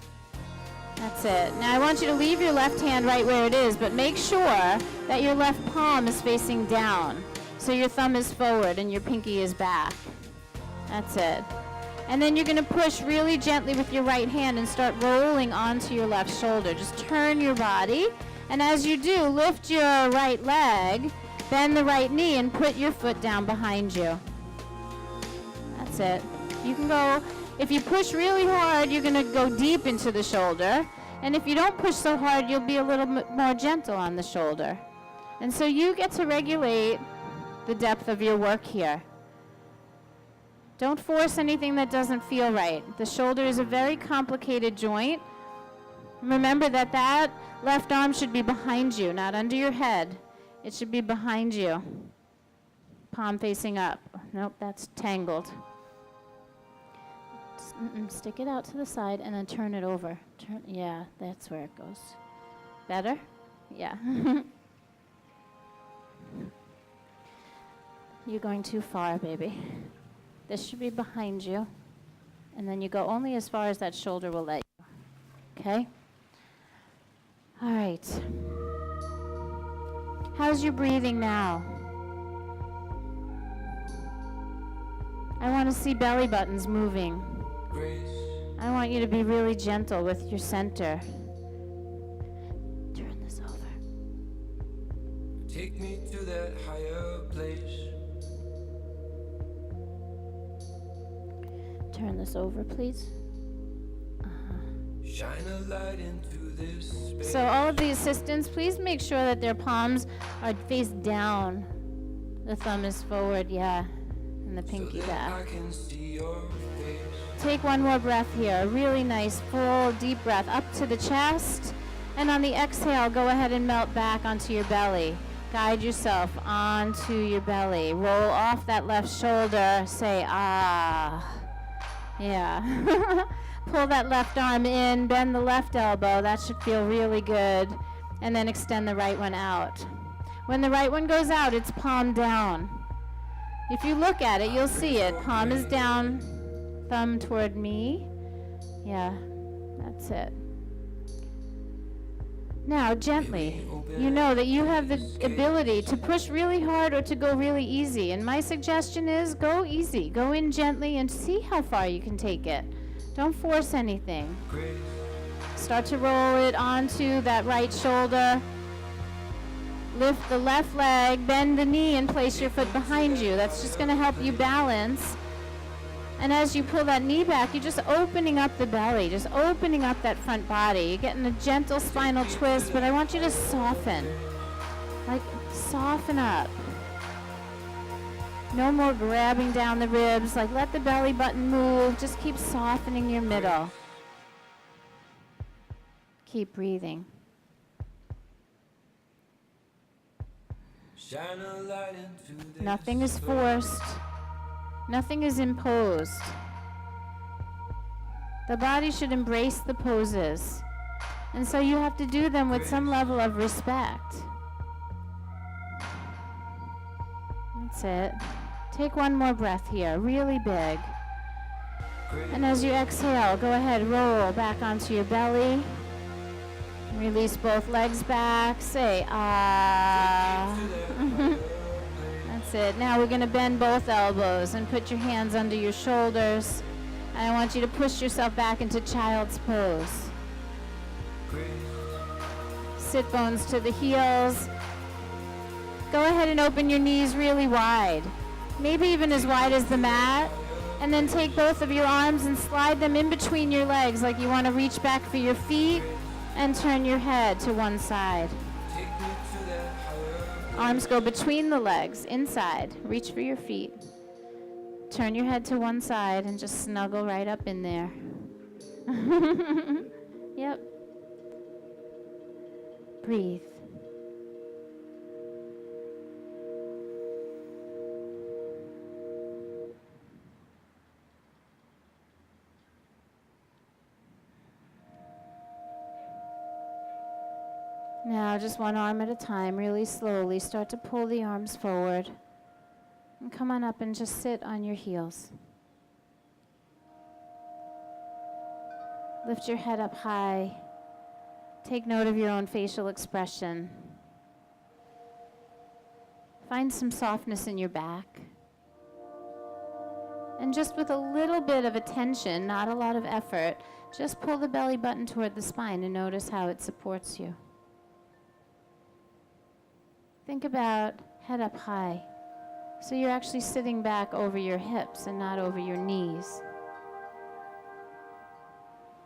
That's it. Now I want you to leave your left hand right where it is, but make sure that your left palm is facing down. So your thumb is forward and your pinky is back. That's it. And then you're going to push really gently with your right hand and start rolling onto your left shoulder. Just turn your body. And as you do, lift your right leg, bend the right knee, and put your foot down behind you. That's it. You can go, if you push really hard, you're going to go deep into the shoulder. And if you don't push so hard, you'll be a little more gentle on the shoulder. And so you get to regulate the depth of your work here. Don't force anything that doesn't feel right. The shoulder is a very complicated joint. Remember that that left arm should be behind you, not under your head. It should be behind you. Palm facing up. Nope, that's tangled. Stick it out to the side and then turn it over. Yeah, that's where it goes. Better? Yeah. You're going too far, baby. This should be behind you. And then you go only as far as that shoulder will let you. Okay? All right. How's your breathing now? I want to see belly buttons moving. I want you to be really gentle with your center. Turn this over. Take me to that higher place. Turn this over, please. Shine a light into this space. So all of the assistants, please make sure that their palms are face down. The thumb is forward, yeah, and the pinky so back. I can see your face. Take one more breath here. A really nice, full, deep breath up to the chest. And on the exhale, go ahead and melt back onto your belly. Guide yourself onto your belly. Roll off that left shoulder. Say, ah. Yeah. Pull that left arm in. Bend the left elbow. That should feel really good. And then extend the right one out. When the right one goes out, it's palm down. If you look at it, you'll see it. Palm is down. Thumb toward me. Yeah, that's it. Now, gently, you know that you have the ability to push really hard or to go really easy. And my suggestion is go easy. Go in gently and see how far you can take it. Don't force anything. Start to roll it onto that right shoulder. Lift the left leg, bend the knee, and place your foot behind you. That's just going to help you balance. And as you pull that knee back, you're just opening up the belly, just opening up that front body. You're getting a gentle spinal twist, but I want you to soften. Like, soften up. No more grabbing down the ribs. Like, let the belly button move. Just keep softening your middle. Keep breathing. Shine a light into this Nothing is forced. Nothing is imposed. The body should embrace the poses. And so you have to do them with some level of respect. That's it. Take one more breath here, really big. And as you exhale, go ahead, roll back onto your belly. Release both legs back. Say, ah. That's it. Now we're going to bend both elbows and put your hands under your shoulders. And I want you to push yourself back into child's pose. Sit bones to the heels. Go ahead and open your knees really wide. Maybe even as wide as the mat. And then take both of your arms and slide them in between your legs like you want to reach back for your feet and turn your head to one side. Arms go between the legs, inside. Reach for your feet. Turn your head to one side and just snuggle right up in there. Yep. Breathe. Now, just one arm at a time, really slowly, start to pull the arms forward. And come on up and just sit on your heels. Lift your head up high. Take note of your own facial expression. Find some softness in your back. And just with a little bit of attention, not a lot of effort, just pull the belly button toward the spine and notice how it supports you. Think about head up high. So you're actually sitting back over your hips and not over your knees.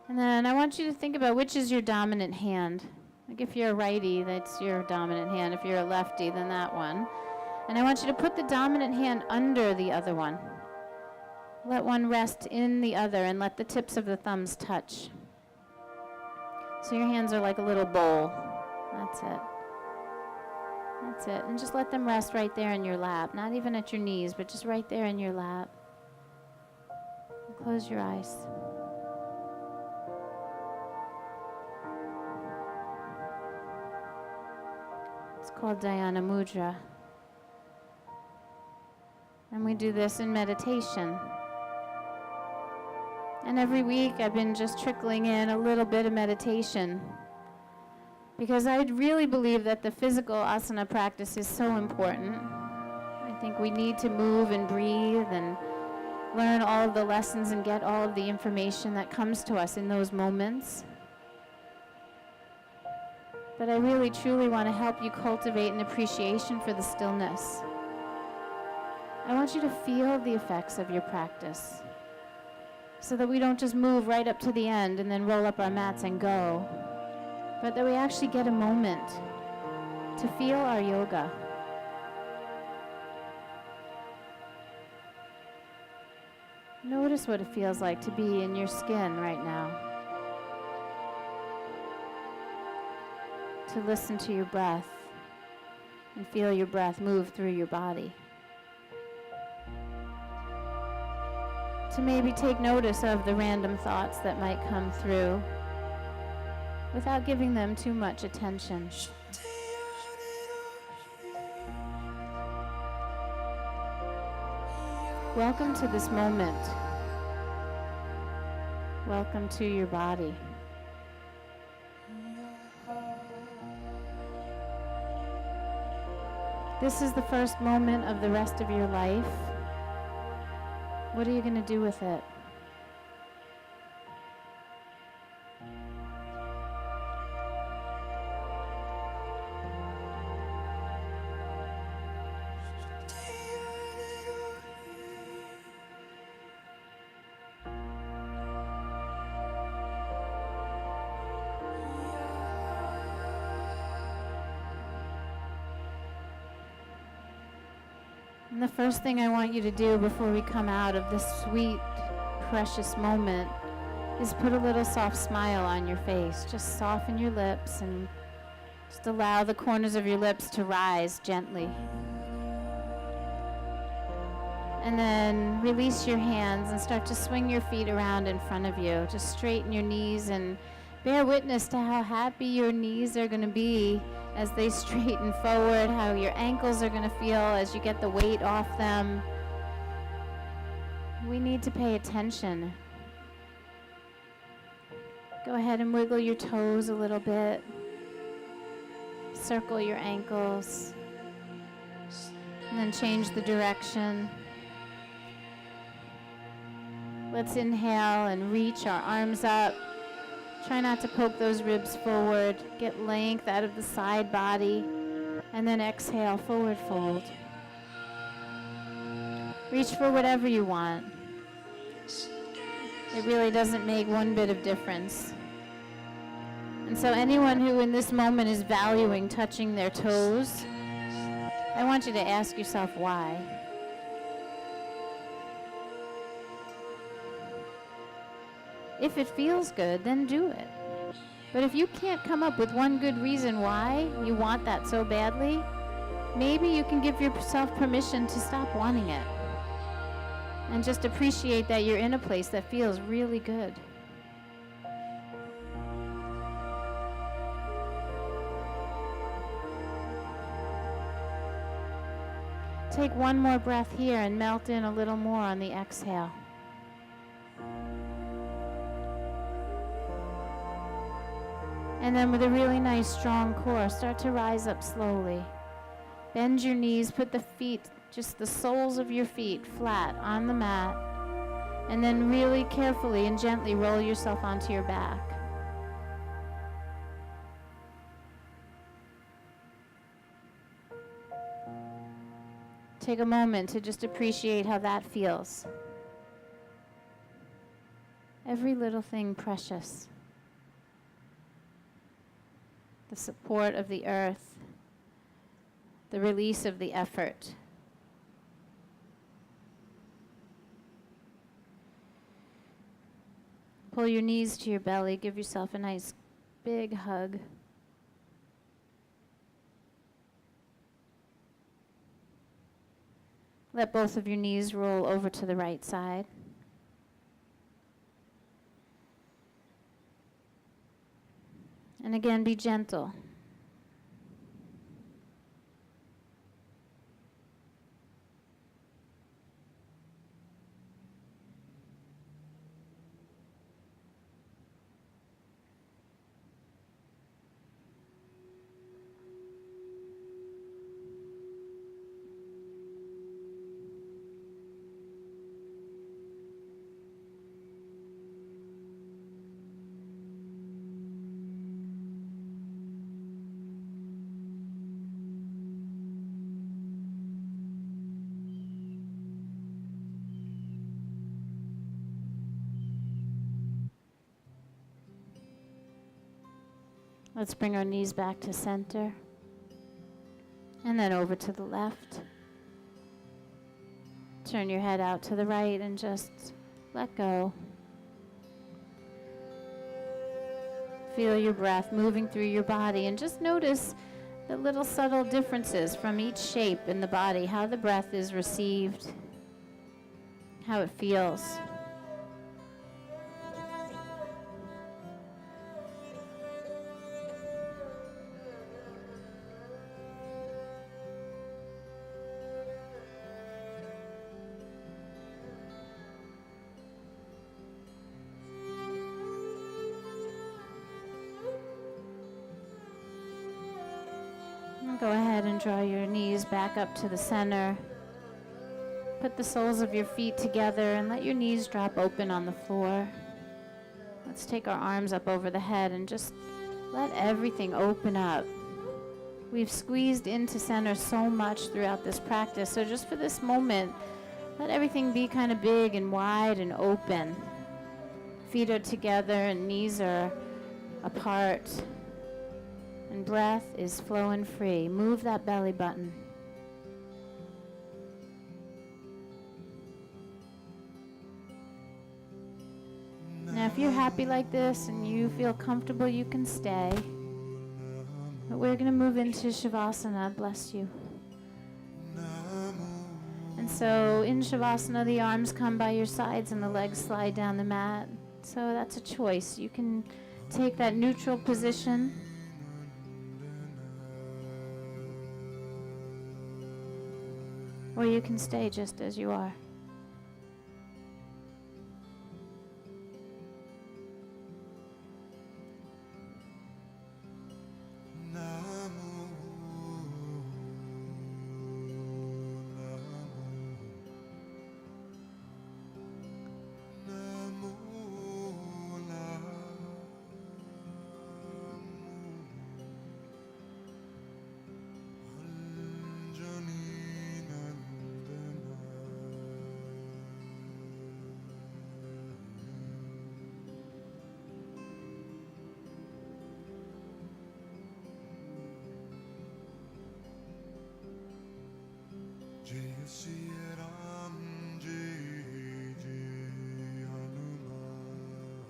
And then I want you to think about which is your dominant hand. Like if you're a righty, that's your dominant hand. If you're a lefty, then that one. And I want you to put the dominant hand under the other one. Let one rest in the other and let the tips of the thumbs touch. So your hands are like a little bowl. That's it. That's it. And just let them rest right there in your lap. Not even at your knees, but just right there in your lap. And close your eyes. It's called Dhyana Mudra. And we do this in meditation. And every week I've been just trickling in a little bit of meditation, because I really believe that the physical asana practice is so important. I think we need to move and breathe and learn all of the lessons and get all of the information that comes to us in those moments. But I really truly want to help you cultivate an appreciation for the stillness. I want you to feel the effects of your practice, so that we don't just move right up to the end and then roll up our mats and go, but that we actually get a moment to feel our yoga. Notice what it feels like to be in your skin right now. To listen to your breath and feel your breath move through your body. To maybe take notice of the random thoughts that might come through without giving them too much attention. Welcome to this moment. Welcome to your body. This is the first moment of the rest of your life. What are you going to do with it? And the first thing I want you to do before we come out of this sweet, precious moment is put a little soft smile on your face. Just soften your lips and just allow the corners of your lips to rise gently. And then release your hands and start to swing your feet around in front of you. Just straighten your knees and bear witness to how happy your knees are going to be as they straighten forward, how your ankles are going to feel as you get the weight off them. We need to pay attention. Go ahead and wiggle your toes a little bit. Circle your ankles. And then change the direction. Let's inhale and reach our arms up. Try not to poke those ribs forward. Get length out of the side body. And then exhale, forward fold. Reach for whatever you want. It really doesn't make one bit of difference. And so anyone who in this moment is valuing touching their toes, I want you to ask yourself why. If it feels good, then do it. But if you can't come up with one good reason why you want that so badly, maybe you can give yourself permission to stop wanting it. And just appreciate that you're in a place that feels really good. Take one more breath here and melt in a little more on the exhale. And then with a really nice strong core, start to rise up slowly. Bend your knees, put the feet, just the soles of your feet flat on the mat. And then really carefully and gently roll yourself onto your back. Take a moment to just appreciate how that feels. Every little thing precious. The support of the earth, the release of the effort. Pull your knees to your belly, give yourself a nice big hug. Let both of your knees roll over to the right side. And again, be gentle. Let's bring our knees back to center. And then over to the left. Turn your head out to the right and just let go. Feel your breath moving through your body and just notice the little subtle differences from each shape in the body, how the breath is received, how it feels. Go ahead and draw your knees back up to the center. Put the soles of your feet together and let your knees drop open on the floor. Let's take our arms up over the head and just let everything open up. We've squeezed into center so much throughout this practice, so just for this moment, let everything be kind of big and wide and open. Feet are together and knees are apart. And breath is flowing free. Move that belly button. Now, if you're happy like this and you feel comfortable, you can stay. But we're going to move into Shavasana. Bless you. And so in Shavasana, the arms come by your sides and the legs slide down the mat. So that's a choice. You can take that neutral position. Or you can stay just as you are.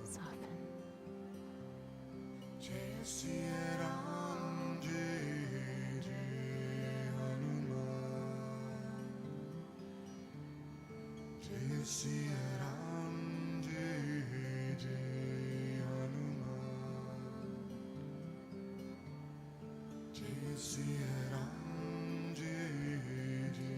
Soften. Jai Sri Ram, Jai Jai Hanuman. Jai Sri Ram, Jai Jai Hanuman. Jai Sri Ram, Jai Jai Hanuman. Jai Sri Ram, Jai Jai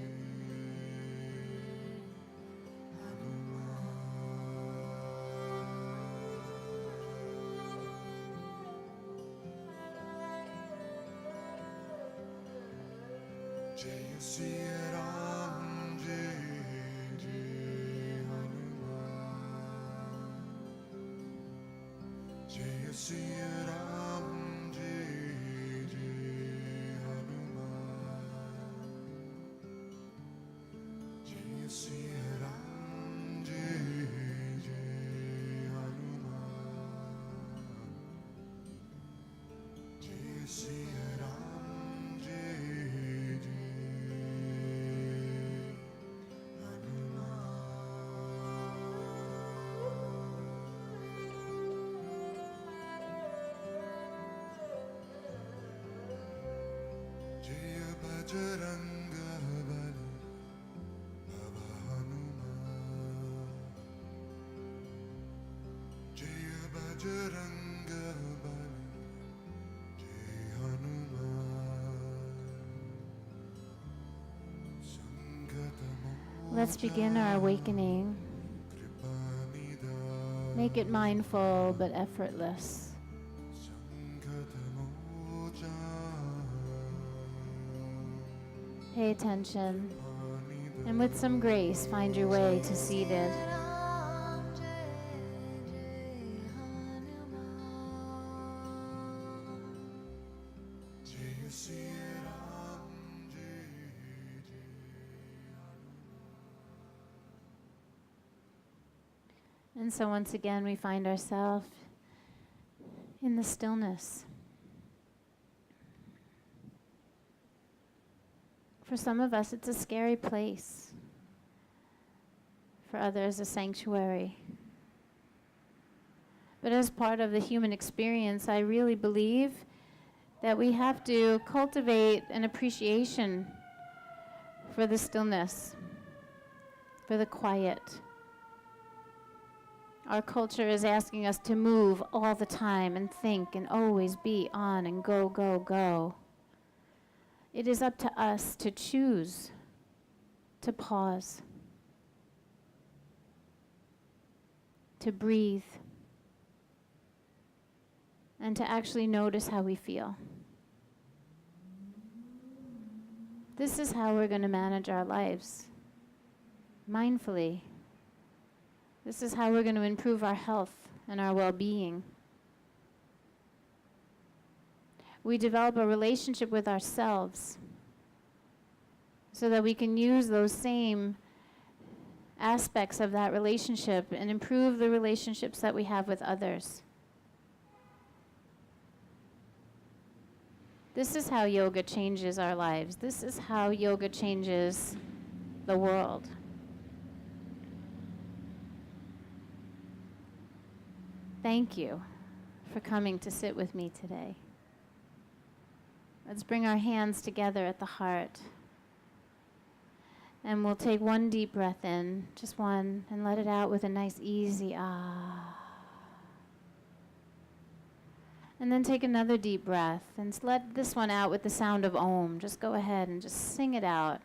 Bajranga Bali, Baba Hanuman. Jaya Bajranga Bali, Jai Hanuman. Sankata Let's begin our awakening. Kripanida, Make it mindful but effortless. Sankata Moja, Pay attention, and with some grace, find your way to seated. Jai Siya Ram, Jai Jai. And so once again, we find ourselves in the stillness. For some of us, it's a scary place. For others, a sanctuary. But as part of the human experience, I really believe that we have to cultivate an appreciation for the stillness, for the quiet. Our culture is asking us to move all the time and think and always be on and go, go, go. It is up to us to choose to pause, to breathe, and to actually notice how we feel. This is how we're going to manage our lives, mindfully. This is how we're going to improve our health and our well-being. We develop a relationship with ourselves so that we can use those same aspects of that relationship and improve the relationships that we have with others. This is how yoga changes our lives. This is how yoga changes the world. Thank you for coming to sit with me today. Let's bring our hands together at the heart. And we'll take one deep breath in, just one, and let it out with a nice easy ah. And then take another deep breath and let this one out with the sound of Om. Just go ahead and just sing it out.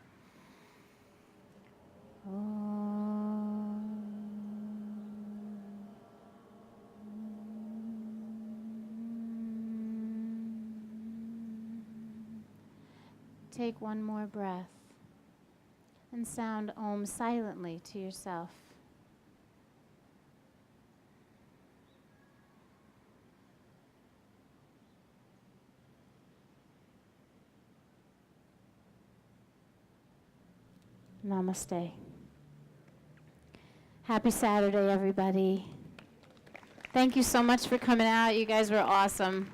Take one more breath and sound Om silently to yourself. Namaste. Happy Saturday, everybody. Thank you so much for coming out. You guys were awesome.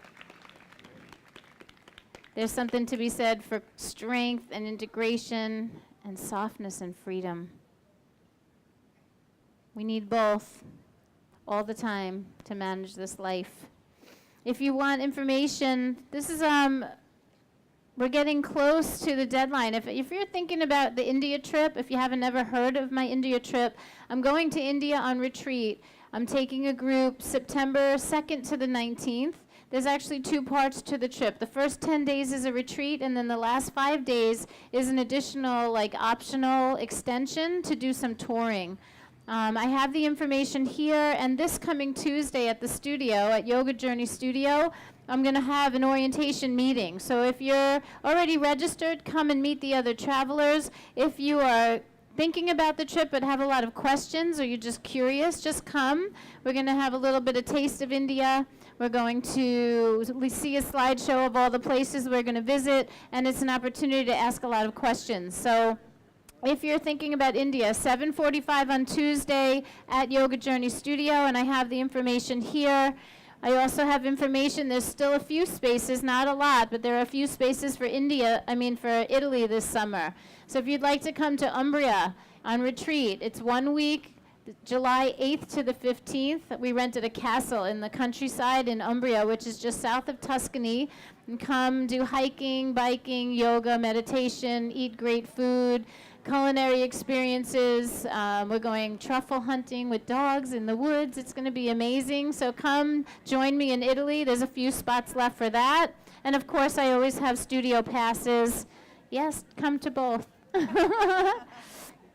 There's something to be said for strength and integration and softness and freedom. We need both all the time to manage this life. If you want information, this is we're getting close to the deadline. If you're thinking about the India trip, if you haven't ever heard of my India trip, I'm going to India on retreat. I'm taking a group September 2nd to the 19th. There's actually 2 parts to the trip. The first 10 days is a retreat, and then the last 5 days is an additional, optional extension to do some touring. I have the information here, and this coming Tuesday at the studio, at Yoga Journey Studio, I'm going to have an orientation meeting. So if you're already registered, come and meet the other travelers. If you are thinking about the trip but have a lot of questions or you're just curious, just come. We're going to have a little bit of taste of India. We're going to see a slideshow of all the places we're going to visit, and it's an opportunity to ask a lot of questions. So if you're thinking about India, 7:45 on Tuesday at Yoga Journey Studio, and I have the information here. I also have information, there's still a few spaces, not a lot, but there are a few spaces for for Italy this summer. So if you'd like to come to Umbria on retreat, it's 1 week. July 8th to the 15th, we rented a castle in the countryside in Umbria, which is just south of Tuscany. And come do hiking, biking, yoga, meditation, eat great food, culinary experiences. We're going truffle hunting with dogs in the woods. It's going to be amazing. So come join me in Italy. There's a few spots left for that. And of course, I always have studio passes. Yes, come to both. I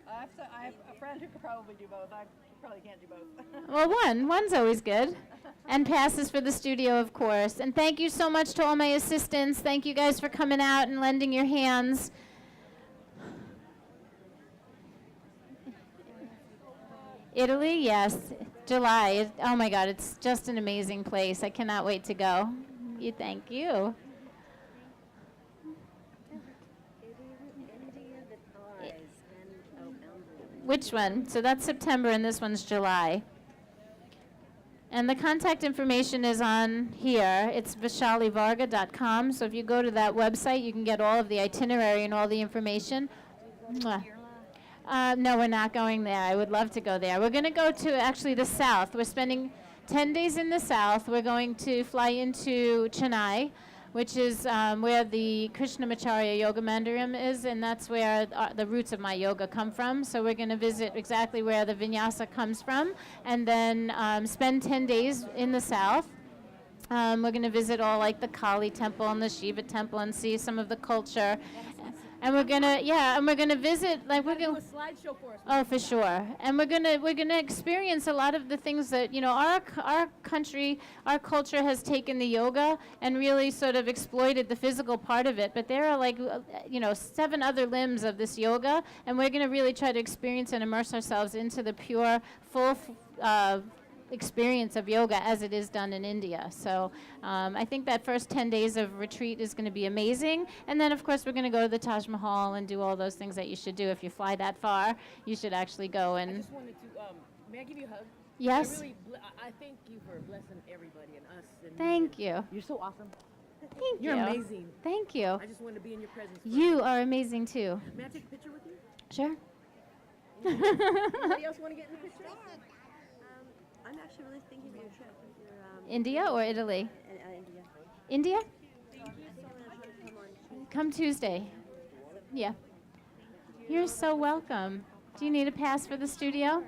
have a friend who could probably do both. I probably can't do both. Well, one's always good. And passes for the studio, of course. And thank you so much to all my assistants. Thank you guys for coming out and lending your hands. Italy, yes, July. Oh my God, it's just an amazing place. I cannot wait to go. Thank you. Which one? So that's September and this one's July. And the contact information is on here. It's vishalivarga.com. So if you go to that website, you can get all of the itinerary and all the information. Mwah. No, we're not going there. I would love to go there. We're going to go to actually the south. We're spending 10 days in the south. We're going to fly into Chennai, which is where the Krishnamacharya Yoga Mandiram is, and that's where the roots of my yoga come from. So we're going to visit exactly where the Vinyasa comes from, and then spend 10 days in the south. We're going to visit all like the Kali temple and the Shiva temple and see some of the culture. And we're gonna visit, like we're gonna do a slideshow for us. Oh, for sure. And we're gonna experience a lot of the things that, you know, our country, our culture has taken the yoga and really sort of exploited the physical part of it. But there are like, 7 other limbs of this yoga, and we're gonna really try to experience and immerse ourselves into the pure, full experience of yoga as it is done in India. So I think that first 10 days of retreat is going to be amazing. And then, of course, we're going to go to the Taj Mahal and do all those things that you should do. If you fly that far, you should actually go I and... just wanted to, may I give you a hug? Yes. I thank you for blessing everybody and us. And Thank you. You're so awesome. Thank you. You're amazing. Thank you. I just wanted to be in your presence. You are amazing, too. May I take a picture with you? Sure. Anybody else want to get in the picture? I'm actually really thinking of your trip. India or Italy? India. India? So I'm gonna try to come on Tuesday. Come Tuesday. Yeah. You're so welcome. Do you need a pass for the studio?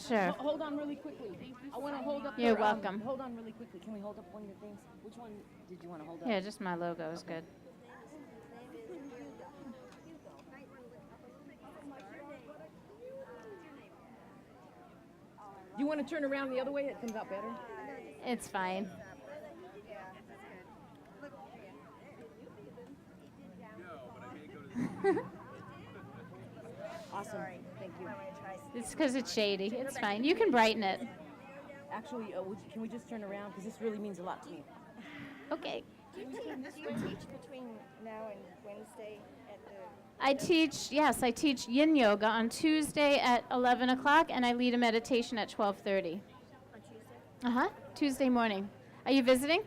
Sure. Hold on really quickly. I want to hold up. You're welcome. Hold on really quickly. Can we hold up one of your things? Which one did you want to hold up? Yeah, just my logo is good. You want to turn around the other way? It comes out better. It's fine. Awesome. Thank you. It's because it's shady. It's fine. You can brighten it. Actually, can we just turn around? Because this really means a lot to me. Okay. Do you teach between now and Wednesday at the... I teach yin yoga on Tuesday at 11 o'clock, and I lead a meditation at 12:30. On Tuesday? Tuesday morning. Are you visiting?